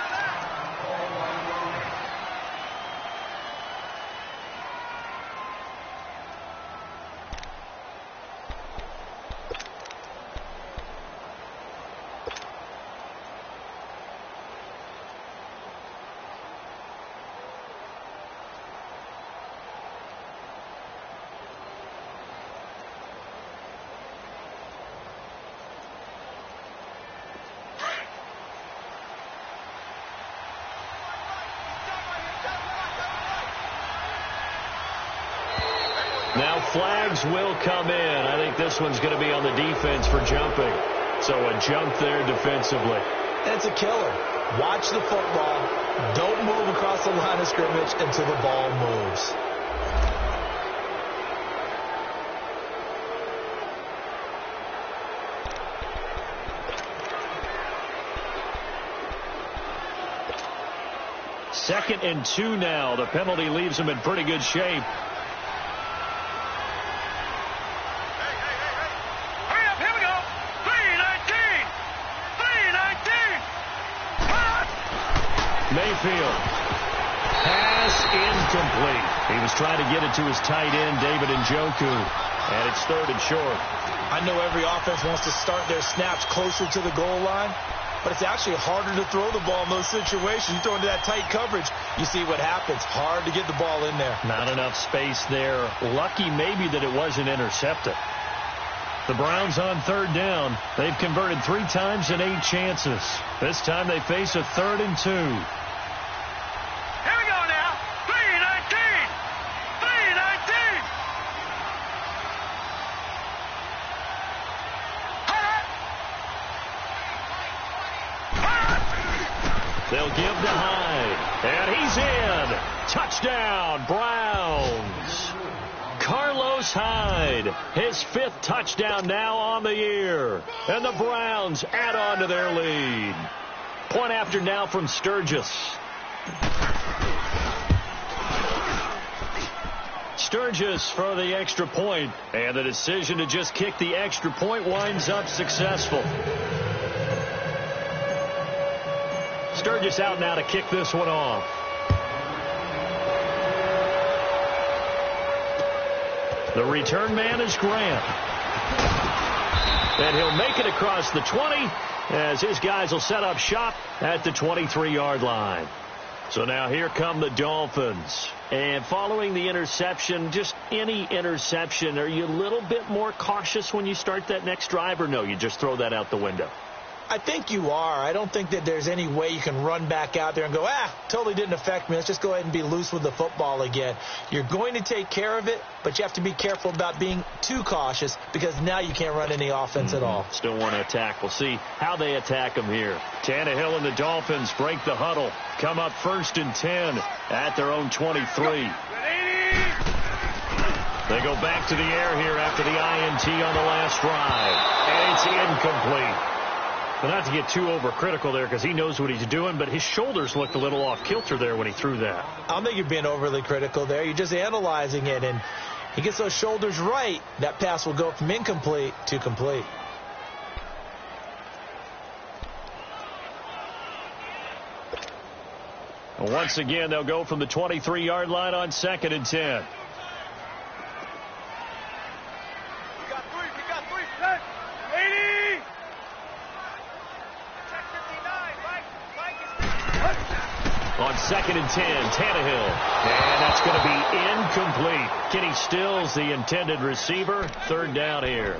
Now flags will come in. I think this one's going to be on the defense for jumping. So a jump there defensively. That's a killer. Watch the football. Don't move across the line of scrimmage until the ball moves. Second and 2 now. The penalty leaves him in pretty good shape. Mayfield. Pass incomplete. He was trying to get it to his tight end, David Njoku. And it's 3rd and short. I know every offense wants to start their snaps closer to the goal line, but it's actually harder to throw the ball in those situations. You throw into that tight coverage, you see what happens. Hard to get the ball in there. Not enough space there. Lucky maybe that it wasn't intercepted. The Browns on 3rd down. They've converted 3 times in 8 chances. This time they face a 3rd and 2. Here we go now. 3-19. 3-19. They'll give to Hyde. And he's in. Touchdown, Browns. Carlos Hyde, his 5th touchdown now on the year. And the Browns add on to their lead. Point after now from Sturgis. Sturgis for the extra point. And the decision to just kick the extra point winds up successful. Sturgis out now to kick this one off. The return man is Grant. And he'll make it across the 20 as his guys will set up shop at the 23-yard line. So now here come the Dolphins. And following the interception, just any interception, are you a little bit more cautious when you start that next drive, or no, you just throw that out the window? I think you are. I don't think that there's any way you can run back out there and go, totally didn't affect me. Let's just go ahead and be loose with the football again. You're going to take care of it, but you have to be careful about being too cautious because now you can't run any offense at all. Still want to attack. We'll see how they attack them here. Tannehill and the Dolphins break the huddle. Come up 1st and 10 at their own 23. They go back to the air here after the INT on the last drive. And it's incomplete. But not to get too overcritical there because he knows what he's doing, but his shoulders looked a little off kilter there when he threw that. I don't think you're being overly critical there. You're just analyzing it, and he gets those shoulders right. That pass will go from incomplete to complete. Once again, they'll go from the 23-yard line on 2nd and 10. On 2nd and 10, Tannehill. And that's going to be incomplete. Kenny Stills, the intended receiver. 3rd down here.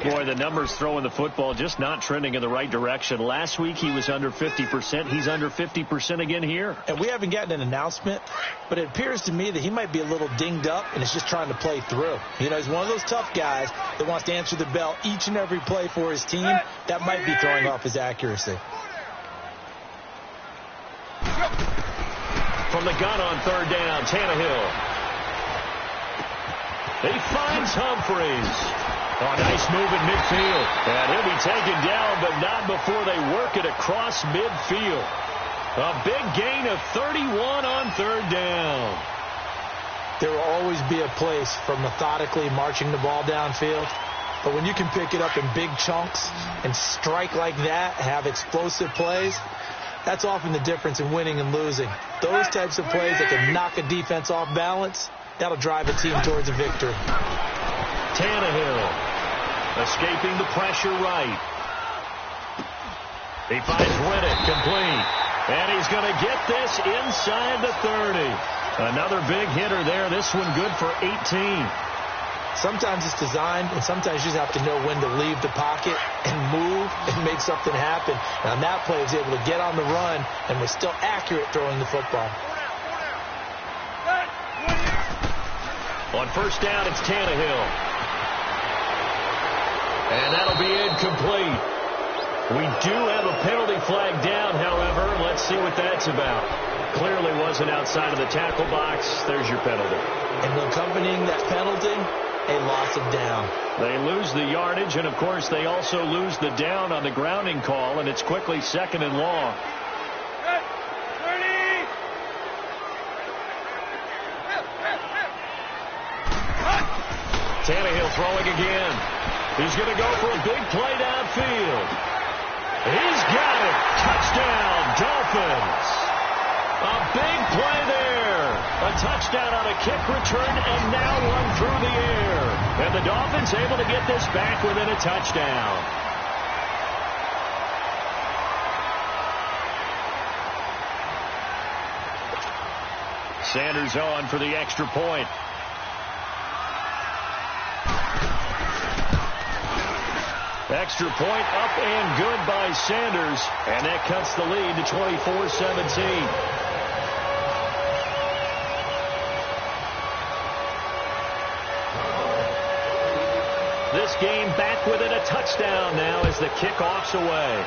Boy, the numbers throwing the football just not trending in the right direction. Last week he was under 50%. He's under 50% again here. And we haven't gotten an announcement, but it appears to me that he might be a little dinged up and is just trying to play through. You know, he's one of those tough guys that wants to answer the bell each and every play for his team. That might be throwing off his accuracy. From the gun on third down, Tannehill. He finds Humphreys. Oh, nice move in midfield. And he'll be taken down, but not before they work it across midfield. A big gain of 31 on third down. There will always be a place for methodically marching the ball downfield. But when you can pick it up in big chunks and strike like that, have explosive plays, that's often the difference in winning and losing. Those types of plays that can knock a defense off balance, that'll drive a team towards a victory. Tannehill escaping the pressure right. He finds Riddick complete. And he's going to get this inside the 30. Another big hitter there. This one good for 18. Sometimes it's designed, and sometimes you just have to know when to leave the pocket and move and make something happen. And on that play, he was able to get on the run and was still accurate throwing the football. On first down, it's Tannehill. And that'll be incomplete. We do have a penalty flag down, however. Let's see what that's about. Clearly wasn't outside of the tackle box. There's your penalty. And accompanying that penalty, a loss of down. They lose the yardage, and, of course, they also lose the down on the grounding call, and it's quickly second and long. Tannehill throwing again. He's going to go for a big play downfield. He's got it. Touchdown, Dolphins. A big play there. A touchdown on a kick return and now one through the air. And the Dolphins able to get this back within a touchdown. Sanders on for the extra point. Extra point up and good by Sanders. And that cuts the lead to 24-17. This game back within a touchdown now as the kickoff's away.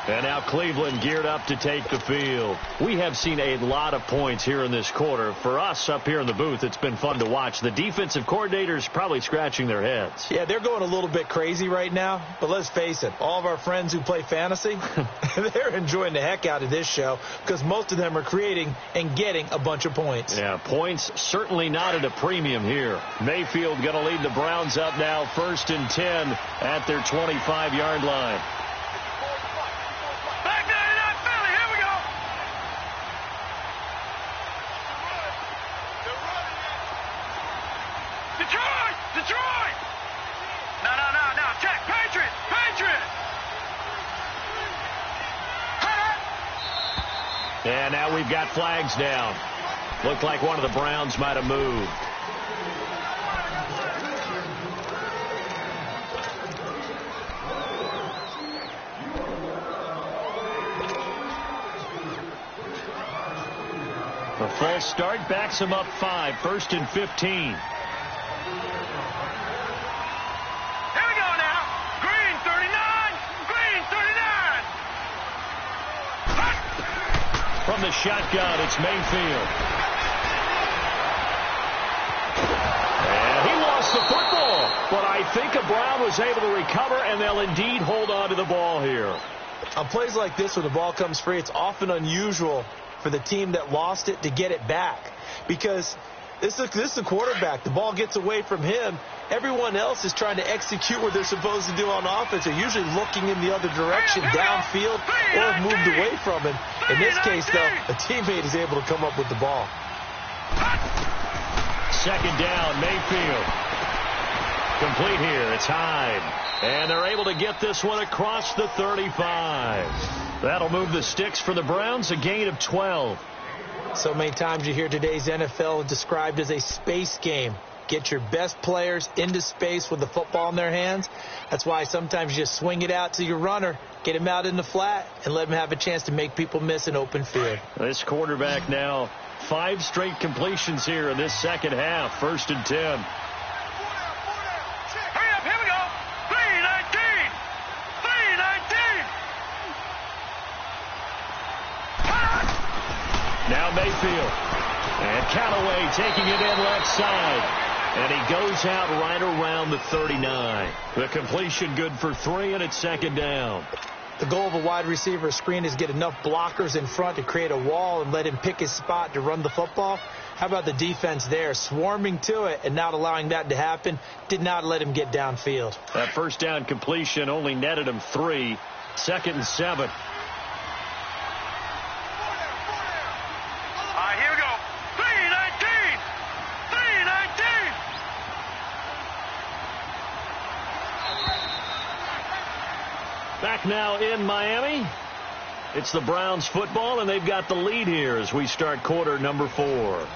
And now Cleveland geared up to take the field. We have seen a lot of points here in this quarter. For us up here in the booth, it's been fun to watch. The defensive coordinators probably scratching their heads. Yeah, they're going a little bit crazy right now. But let's face it, all of our friends who play fantasy, they're enjoying the heck out of this show because most of them are creating and getting a bunch of points. Yeah, points certainly not at a premium here. Mayfield going to lead the Browns up now 1st and 10 at their 25-yard line. And now we've got flags down. Looked like one of the Browns might have moved. A false start backs him up 5, 1st and 15. From the shotgun, it's Mayfield. And he lost the football. But I think a Brown was able to recover, and they'll indeed hold on to the ball here. On plays like this, when the ball comes free, it's often unusual for the team that lost it to get it back. Because this is the quarterback. The ball gets away from him. Everyone else is trying to execute what they're supposed to do on offense. They're usually looking in the other direction, downfield, or have moved away from him. In this case, though, a teammate is able to come up with the ball. Second down, Mayfield. Complete here. It's Hyde. And they're able to get this one across the 35. That'll move the sticks for the Browns, a gain of 12. So many times you hear today's NFL described as a space game. Get your best players into space with the football in their hands. That's why sometimes you just swing it out to your runner, get him out in the flat, and let him have a chance to make people miss an open field. This quarterback now, 5 straight completions here in this second half. 1st and 10. Hurry up, here we go. 319. 319. Now Mayfield. And Callaway taking it in left side. And he goes out right around the 39. The completion good for 3, and it's 2nd down. The goal of a wide receiver screen is get enough blockers in front to create a wall and let him pick his spot to run the football. How about the defense there, swarming to it and not allowing that to happen? Did not let him get downfield. That 1st down completion only netted him 3. 2nd and 7. Here we go. 319. 319. Back now in Miami. It's the Browns football, and they've got the lead here as we start quarter number 4.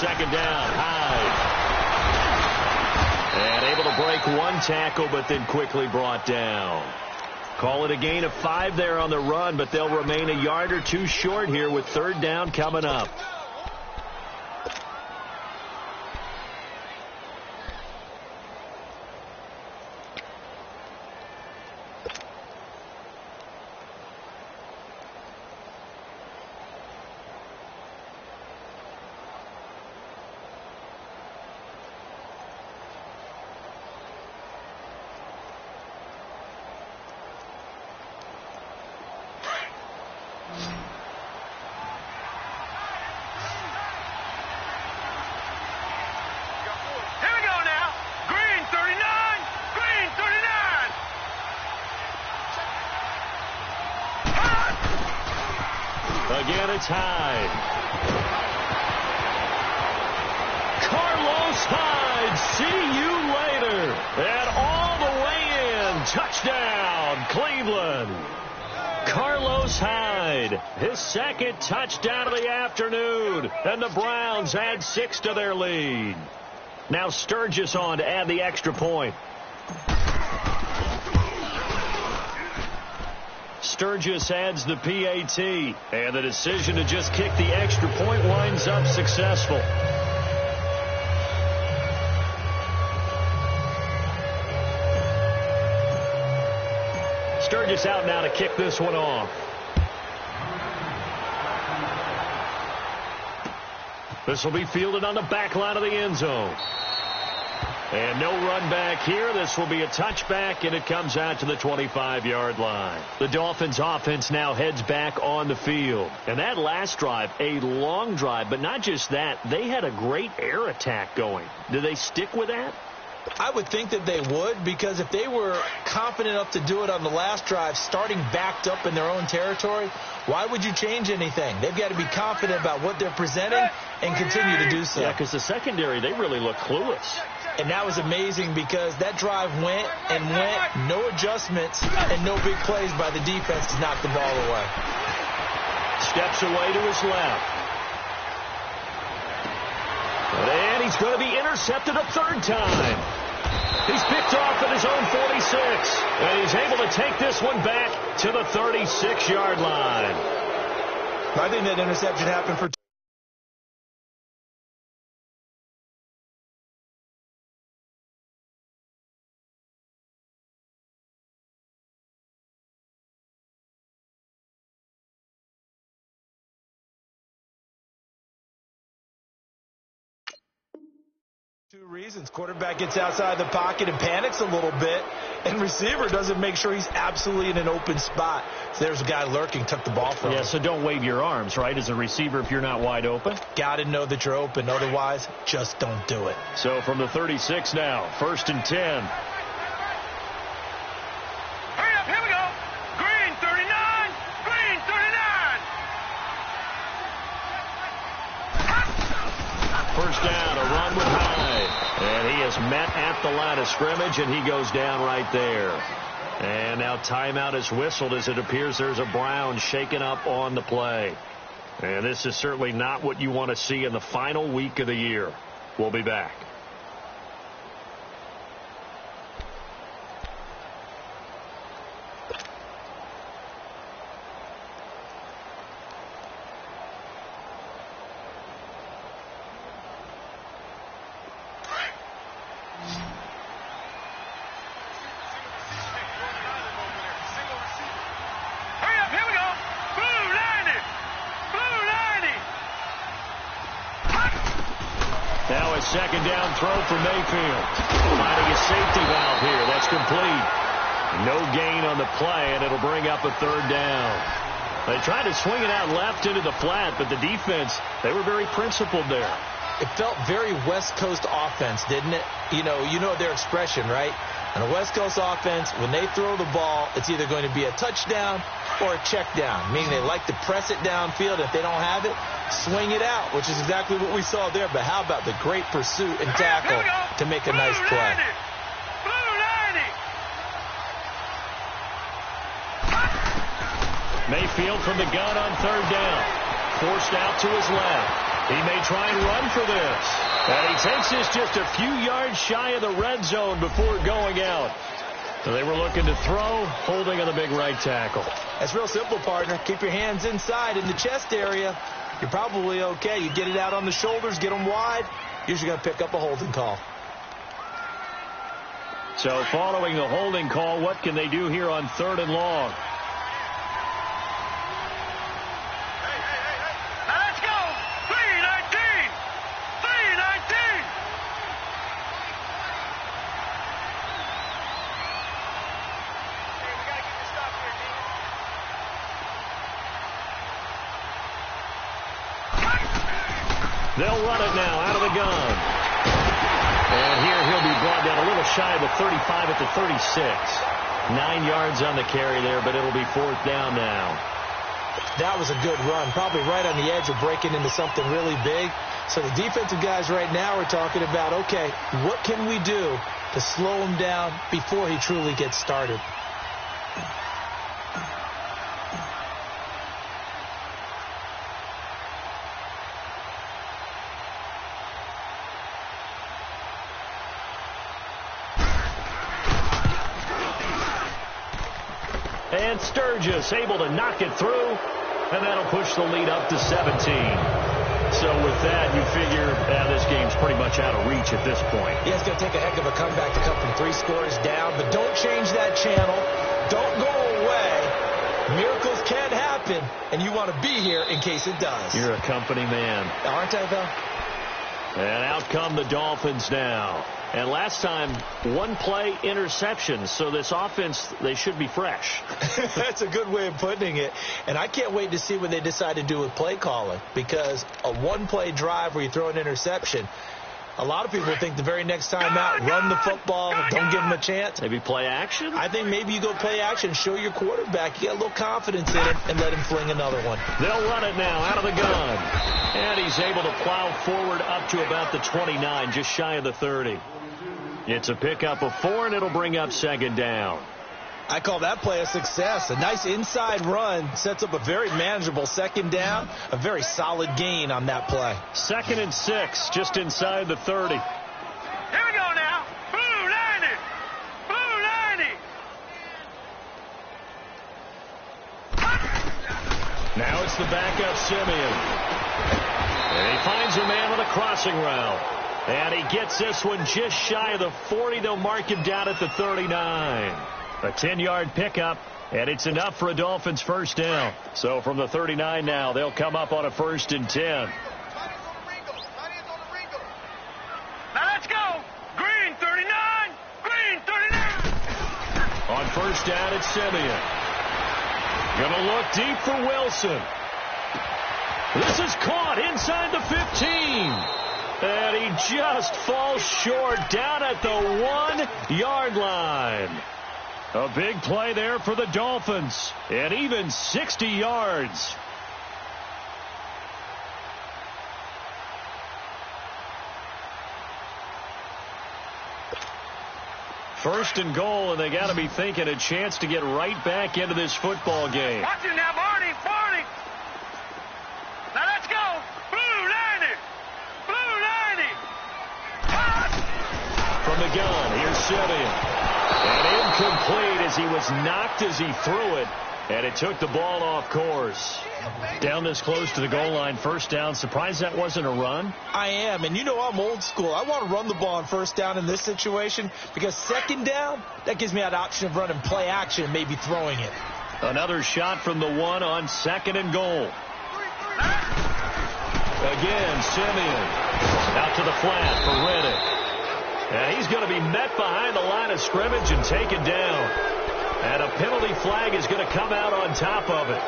Second down, Hyde. And able to break 1 tackle, but then quickly brought down. Call it a gain of 5 there on the run, but they'll remain a yard or 2 short here with 3rd down coming up. Again, it's Hyde. Carlos Hyde, see you later. And all the way in. Touchdown, Cleveland. Carlos Hyde, his 2nd touchdown of the afternoon. And the Browns add 6 to their lead. Now Sturgis on to add the extra point. Sturgis adds the PAT, and the decision to just kick the extra point winds up successful. Sturgis out now to kick this one off. This will be fielded on the back line of the end zone. And no run back here. This will be a touchback, and it comes out to the 25-yard line. The Dolphins offense now heads back on the field. And that last drive, a long drive, but not just that. They had a great air attack going. Do they stick with that? I would think that they would, because if they were confident enough to do it on the last drive, starting backed up in their own territory, why would you change anything? They've got to be confident about what they're presenting and continue to do so. Yeah, because the secondary, they really look clueless. And that was amazing because that drive went and went, no adjustments, and no big plays by the defense to knock the ball away. Steps away to his left. And he's going to be intercepted a 3rd time. He's picked off at his own 46. And he's able to take this one back to the 36-yard line. I think that interception happened for Two reasons. Quarterback gets outside the pocket and panics a little bit, and receiver doesn't make sure he's absolutely in an open spot. So there's a guy lurking, took the ball from him. Yeah, so don't wave your arms, right, as a receiver if you're not wide open. Got to know that you're open. Otherwise, just don't do it. So from the 36 now, 1st and 10. Hurry up, here we go. Green 39, green 39. First down, a run with Hyde. And he is met at the line of scrimmage, and he goes down right there. And now timeout is whistled as it appears there's a Brown shaken up on the play. And this is certainly not what you want to see in the final week of the year. We'll be back. Second down throw for Mayfield. Finding a safety valve here. That's complete. No gain on the play, and it'll bring up a 3rd down. They tried to swing it out left into the flat, but the defense, they were very principled there. It felt very West Coast offense, didn't it? You know their expression, right? On a West Coast offense, when they throw the ball, it's either going to be a touchdown or a check down, meaning they like to press it downfield. If they don't have it, swing it out, which is exactly what we saw there. But how about the great pursuit and tackle to make a nice play? Mayfield from the gun on 3rd down. Forced out to his left. He may try and run for this. And he takes this just a few yards shy of the red zone before going out. So they were looking to throw, holding on the big right tackle. That's real simple, partner. Keep your hands inside in the chest area. You're probably okay. You get it out on the shoulders, get them wide. Usually going to pick up a holding call. So following the holding call, what can they do here on 3rd and long? They'll run it now out of the gun. And here he'll be brought down a little shy of the 35 at the 36. 9 yards on the carry there, but it'll be 4th down now. That was a good run, probably right on the edge of breaking into something really big. So the defensive guys right now are talking about, okay, what can we do to slow him down before he truly gets started? And Sturgis able to knock it through, and that'll push the lead up to 17. So with that, you figure this game's pretty much out of reach at this point. Yeah, it's going to take a heck of a comeback to come from 3 scores down, but don't change that channel. Don't go away. Miracles can happen, and you want to be here in case it does. You're a company man. Aren't I, though? And out come the Dolphins now. And last time, 1 play interception. So this offense, they should be fresh. That's a good way of putting it. And I can't wait to see what they decide to do with play calling. Because a 1-play drive where you throw an interception, a lot of people think the very next time out, run the football, don't give them a chance. Maybe play action? I think maybe you go play action, show your quarterback, you got a little confidence in him, and let him fling another one. They'll run it now out of the gun. And he's able to plow forward up to about the 29, just shy of the 30. It's a pickup of 4, and it'll bring up 2nd down. I call that play a success. A nice inside run sets up a very manageable 2nd down, a very solid gain on that play. 2nd and 6, just inside the 30. Here we go now. Blue 90. Blue 90. Now it's the backup Simeon. And he finds a man on a crossing route. And he gets this one just shy of the 40. They'll mark him down at the 39. A 10-yard pickup, and it's enough for a Dolphins 1st down. So from the 39 now, they'll come up on a 1st and 10. Now let's go. first down at Simeon. Gonna look deep for Wilson. This is caught inside the 15. And he just falls short down at the 1-yard line. A big play there for the Dolphins. And even 60 yards. First and goal, and they got to be thinking a chance to get right back into this football game. Watch it now, Barney. Barney. Now let's go. Blue 90. Blue 90. Pass. From the gun, here's Simeon. And incomplete as he was knocked as he threw it. And it took the ball off course. Down this close to the goal line, first down. Surprised that wasn't a run? I am, and you know I'm old school. I want to run the ball on first down in this situation because second down, that gives me that option of running play action and maybe throwing it. Another shot from the 1 on second and goal. Again, Simeon out to the flat for Riddick. And he's going to be met behind the line of scrimmage and taken down. And a penalty flag is going to come out on top of it.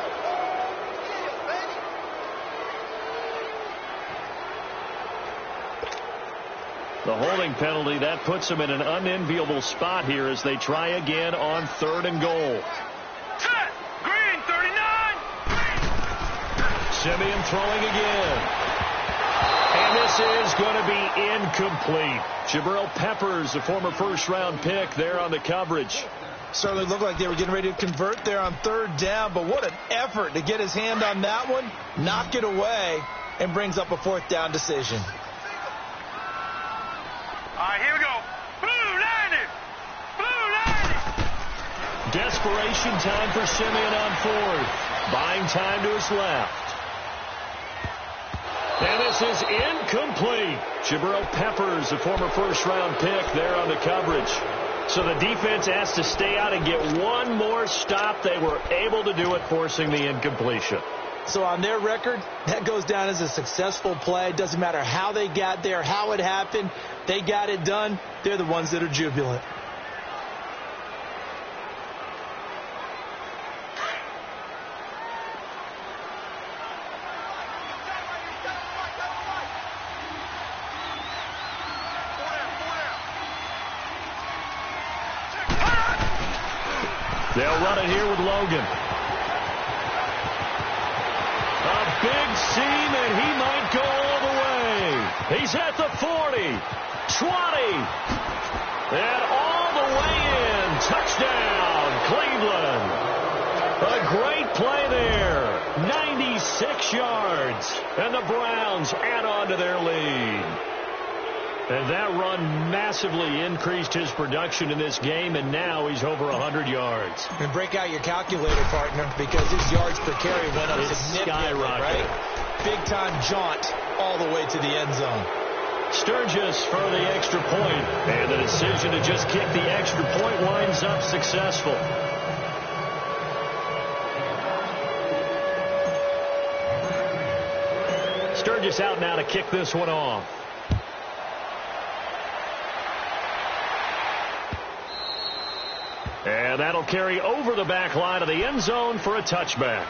The holding penalty, that puts them in an unenviable spot here as they try again on third and goal. Set. Green 39. Simeon throwing again. And this is going to be incomplete. Jabril Peppers, a former first-round pick, there on the coverage. Certainly looked like they were getting ready to convert there on third down, but what an effort to get his hand on that one, knock it away, and brings up a fourth down decision. All right, here we go. Blue 90. Blue 90. Desperation time for Simeon on fourth. Buying time to his left. And this is incomplete. Jabril Peppers, a former first-round pick, there on the coverage. So the defense has to stay out and get one more stop. They were able to do it, forcing the incompletion. So on their record, that goes down as a successful play. Doesn't matter how they got there, how it happened. They got it done. They're the ones that are jubilant. They'll run it here with Logan. A big seam, and he might go all the way. He's at the 40, 20, and all the way in. Touchdown, Cleveland. A great play there. 96 yards, and the Browns add on to their lead. And that run massively increased his production in this game, and now he's over 100 yards. And break out your calculator, partner, because his yards per carry went up significantly, right? Big-time jaunt all the way to the end zone. Sturgis for the extra point, and the decision to just kick the extra point winds up successful. Sturgis out now to kick this one off. And that'll carry over the back line of the end zone for a touchback.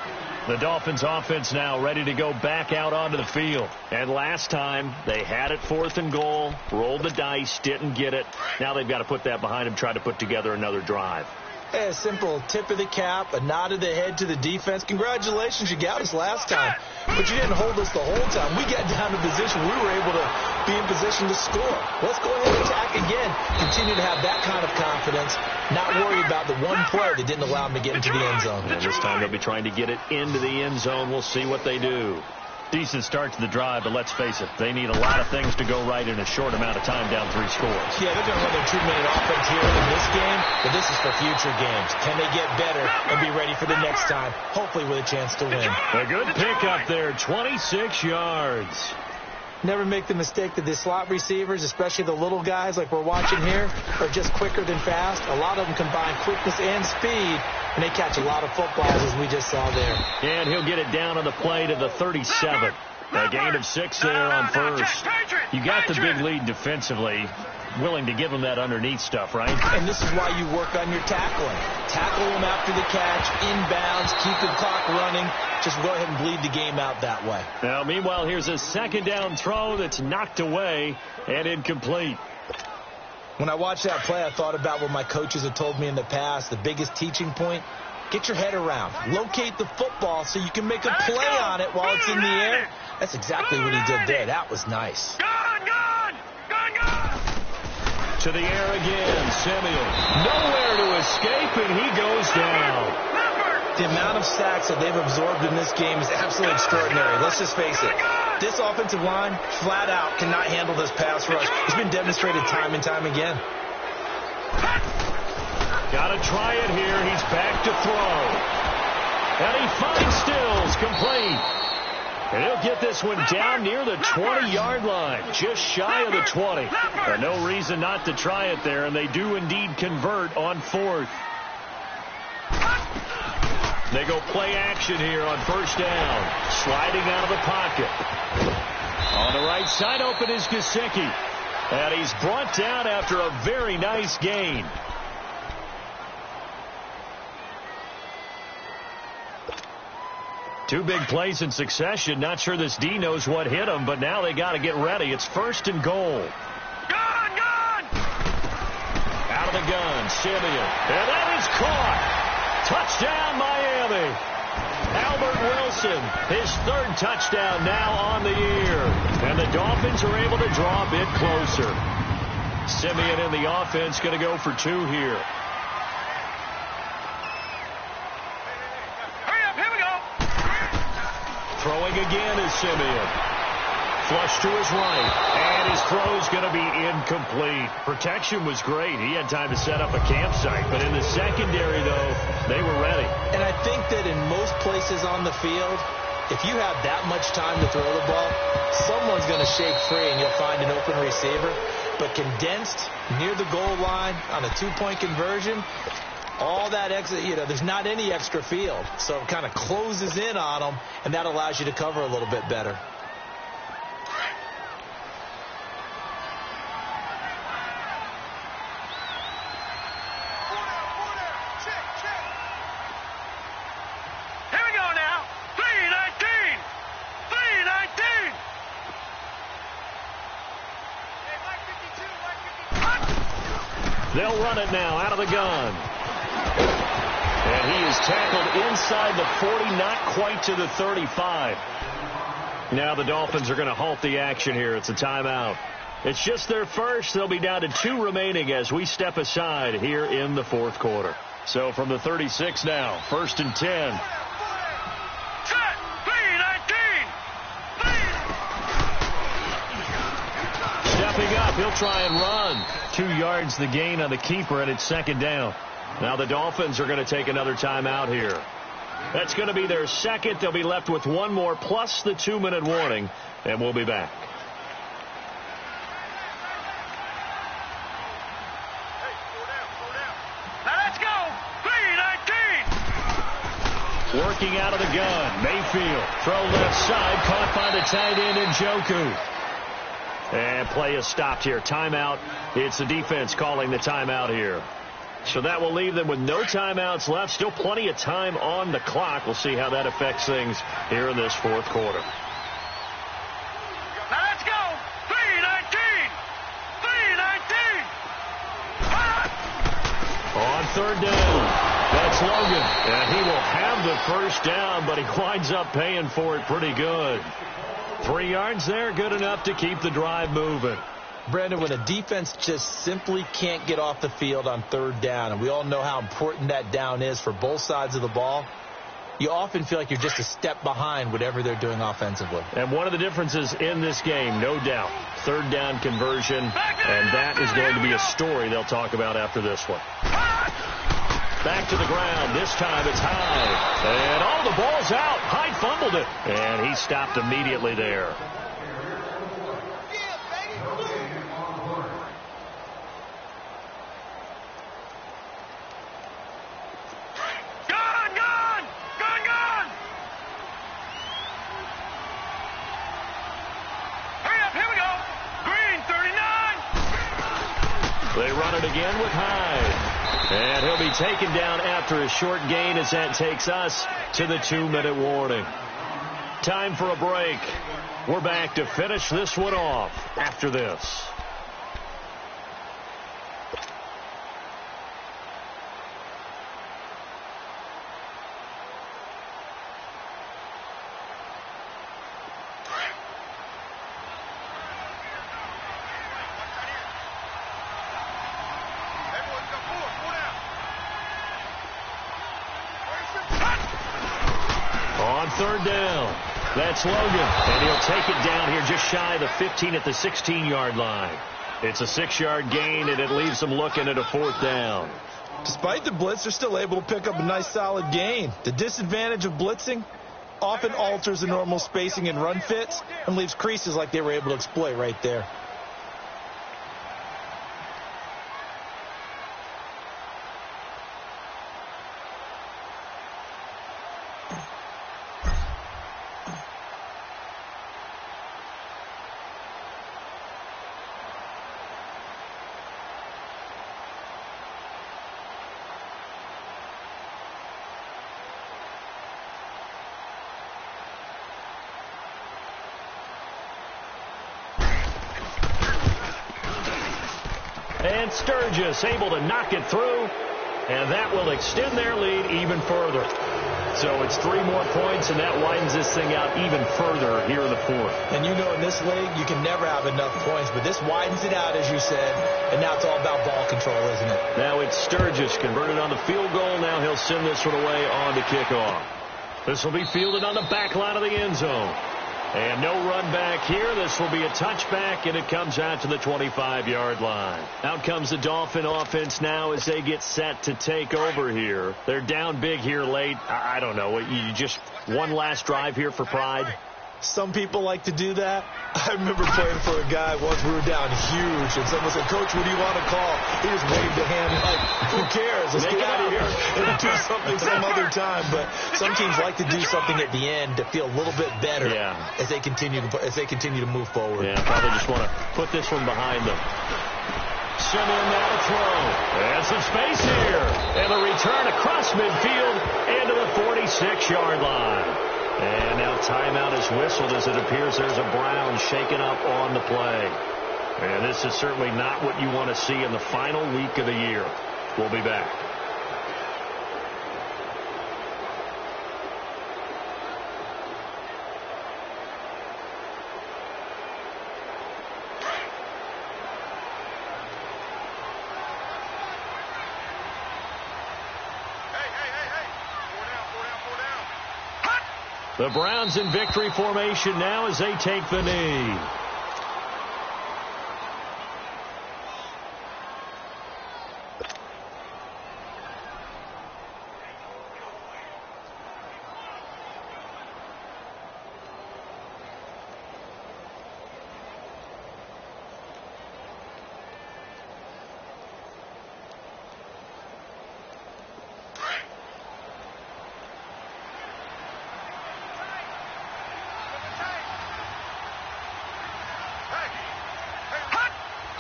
The Dolphins offense now ready to go back out onto the field. And last time they had it fourth and goal, rolled the dice, didn't get it. Now they've got to put that behind them, try to put together another drive. A simple tip of the cap, a nod of the head to the defense. Congratulations, you got us last time, but you didn't hold us the whole time. We got down to position. We were able to be in position to score. Let's go ahead and attack again. Continue to have that kind of confidence, not worry about the one play that didn't allow them to get into the end zone. And this time they'll be trying to get it into the end zone. We'll see what they do. Decent start to the drive, but let's face it, they need a lot of things to go right in a short amount of time down 3 scores. Yeah, they're going to run their 2-minute offense here in this game, but this is for future games. Can they get better and be ready for the next time, hopefully with a chance to win? A good pickup there, 26 yards. Never make the mistake that the slot receivers, especially the little guys like we're watching here, are just quicker than fast. A lot of them combine quickness and speed, and they catch a lot of footballs, as we just saw there. And he'll get it down on the play to the 37. A gain of 6 there on first. You got the big lead defensively. willing to give him that underneath stuff, right? And this is why you work on your tackling. Tackle him after the catch, inbounds, keep the clock running. Just go ahead and bleed the game out that way. Now, meanwhile, here's a second down throw that's knocked away and incomplete. When I watched that play, I thought about what my coaches have told me in the past. The biggest teaching point, get your head around. Locate the football so you can make a play on it while it's in the air. That's exactly what he did there. That was nice. To the air again, Simeon. Nowhere to escape, and he goes down. The amount of sacks that they've absorbed in this game is absolutely extraordinary. Let's just face it. This offensive line, flat out, cannot handle this pass rush. It's been demonstrated time and time again. Got to try it here. He's back to throw. And he finds Stills, complete. And he'll get this one down near the 20-yard line, just shy of the 20. No reason not to try it there, and they do indeed convert on fourth. They go play action here on first down. Sliding out of the pocket. On the right side, open is Gesicki. And he's brought down after a very nice gain. Two big plays in succession. Not sure this D knows what hit him, but now they got to get ready. It's first and goal. Gun! Out of the gun, Simeon. And that is caught. Touchdown, Miami. Albert Wilson, his third touchdown now on the year. And the Dolphins are able to draw a bit closer. Simeon in the offense going to go for two here. Throwing again is Simeon. Flush to his right. And his throw's going to be incomplete. Protection was great. He had time to set up a campsite. But in the secondary, though, they were ready. And I think that in most places on the field, if you have that much time to throw the ball, someone's going to shake free and you'll find an open receiver. But condensed near the goal line on a two-point conversion, all that extra, there's not any extra field. So it kind of closes in on them, and that allows you to cover a little bit better. Here we go now. 3-19. 3-19. They'll run it now out of the gun. And he is tackled inside the 40, not quite to the 35. Now the Dolphins are going to halt the action here. It's a timeout. It's just their first. They'll be down to 2 remaining as we step aside here in the fourth quarter. So from the 36 now, first and 10. Stepping up, he'll try and run. 2 yards the gain on the keeper, and it's second down. Now the Dolphins are going to take another timeout here. That's going to be their second. They'll be left with one more plus the 2-minute warning, and we'll be back. Now let's go. 3-19. Working out of the gun. Mayfield. Throw left side. Caught by the tight end Njoku. And play is stopped here. Timeout. It's the defense calling the timeout here. So that will leave them with no timeouts left. Still plenty of time on the clock. We'll see how that affects things here in this fourth quarter. Now let's go. 3-19. 3-19. On third down, that's Logan. And he will have the first down, but he winds up paying for it pretty good. 3 yards there, good enough to keep the drive moving. Brandon, when a defense just simply can't get off the field on third down, and we all know how important that down is for both sides of the ball, you often feel like you're just a step behind whatever they're doing offensively. And one of the differences in this game, no doubt, third down conversion, and that is going to be a story they'll talk about after this one. Back to the ground. This time it's Hyde. And the ball's out. Hyde fumbled it. And he stopped immediately there. They run it again with Hyde. And he'll be taken down after a short gain as that takes us to the 2-minute warning. Time for a break. We're back to finish this one off after this. Third down. That's Logan. And he'll take it down here just shy of the 15 at the 16-yard line. It's a 6-yard gain, and it leaves them looking at a 4th down. Despite the blitz, they're still able to pick up a nice solid gain. The disadvantage of blitzing often alters the normal spacing and run fits and leaves creases like they were able to exploit right there. And Sturgis able to knock it through, and that will extend their lead even further. So it's 3 more points, and that widens this thing out even further here in the 4th. And you know in this league, you can never have enough points, but this widens it out, as you said, and now it's all about ball control, isn't it? Now it's Sturgis converted on the field goal. Now he'll send this one away on the kickoff. This will be fielded on the back line of the end zone. And no run back here. This will be a touchback, and it comes out to the 25-yard line. Out comes the Dolphin offense now as they get set to take over here. They're down big here late. I don't know. You just one last drive here for pride? Some people like to do that. I remember playing for a guy once. We were down huge, and someone said, "Coach, what do you want to call?" He just waved a hand like, "Who cares? Let's get out of here and do something some other time." But some teams like to do something at the end to feel a little bit better as they continue to move forward. Yeah, probably just want to put this one behind them. Simeon now to throw. And some space here. And a return across midfield into the 46-yard line. And now timeout is whistled as it appears there's a Brown shaken up on the play. And this is certainly not what you want to see in the final week of the year. We'll be back. The Browns in victory formation now as they take the knee.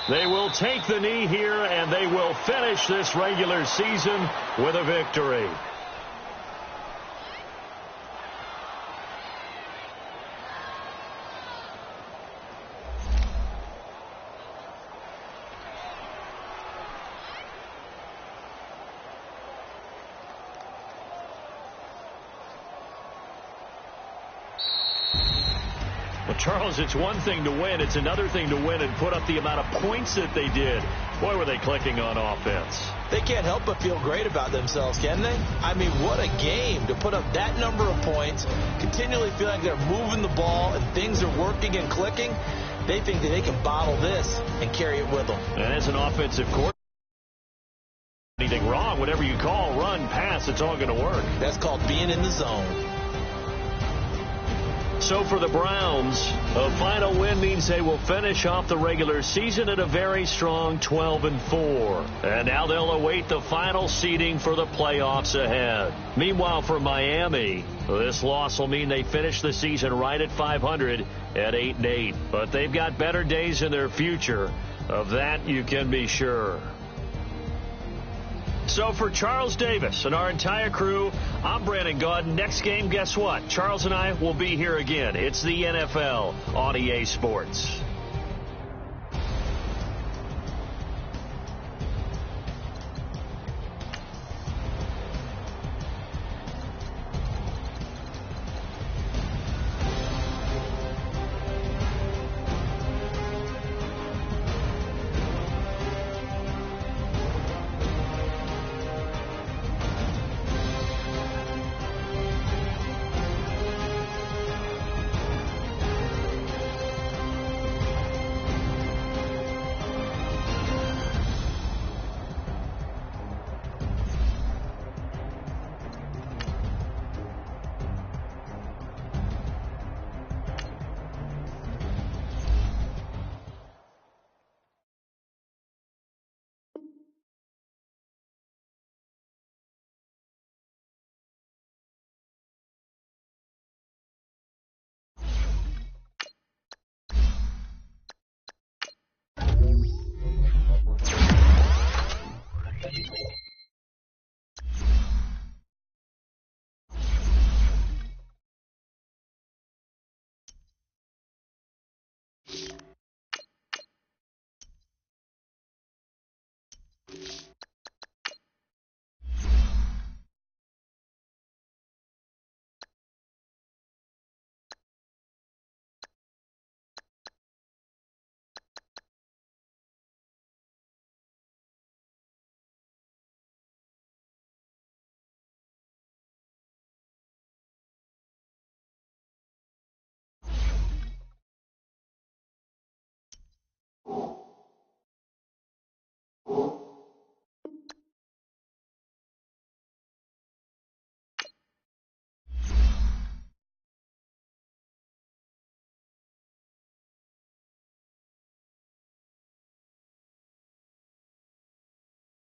They will take the knee here, and they will finish this regular season with a victory. Charles, it's one thing to win. It's another thing to win and put up the amount of points that they did. Boy, were they clicking on offense. They can't help but feel great about themselves, can they? I mean, what a game to put up that number of points, continually feeling like they're moving the ball and things are working and clicking. They think that they can bottle this and carry it with them. And as an offensive coordinator, anything wrong, whatever you call, run, pass, it's all going to work. That's called being in the zone. So for the Browns, a final win means they will finish off the regular season at a very strong 12-4. And now they'll await the final seeding for the playoffs ahead. Meanwhile, for Miami, this loss will mean they finish the season right at 500 at 8-8. But they've got better days in their future. Of that, you can be sure. So for Charles Davis and our entire crew, I'm Brandon Gaudin. Next game, guess what? Charles and I will be here again. It's the NFL on EA Sports.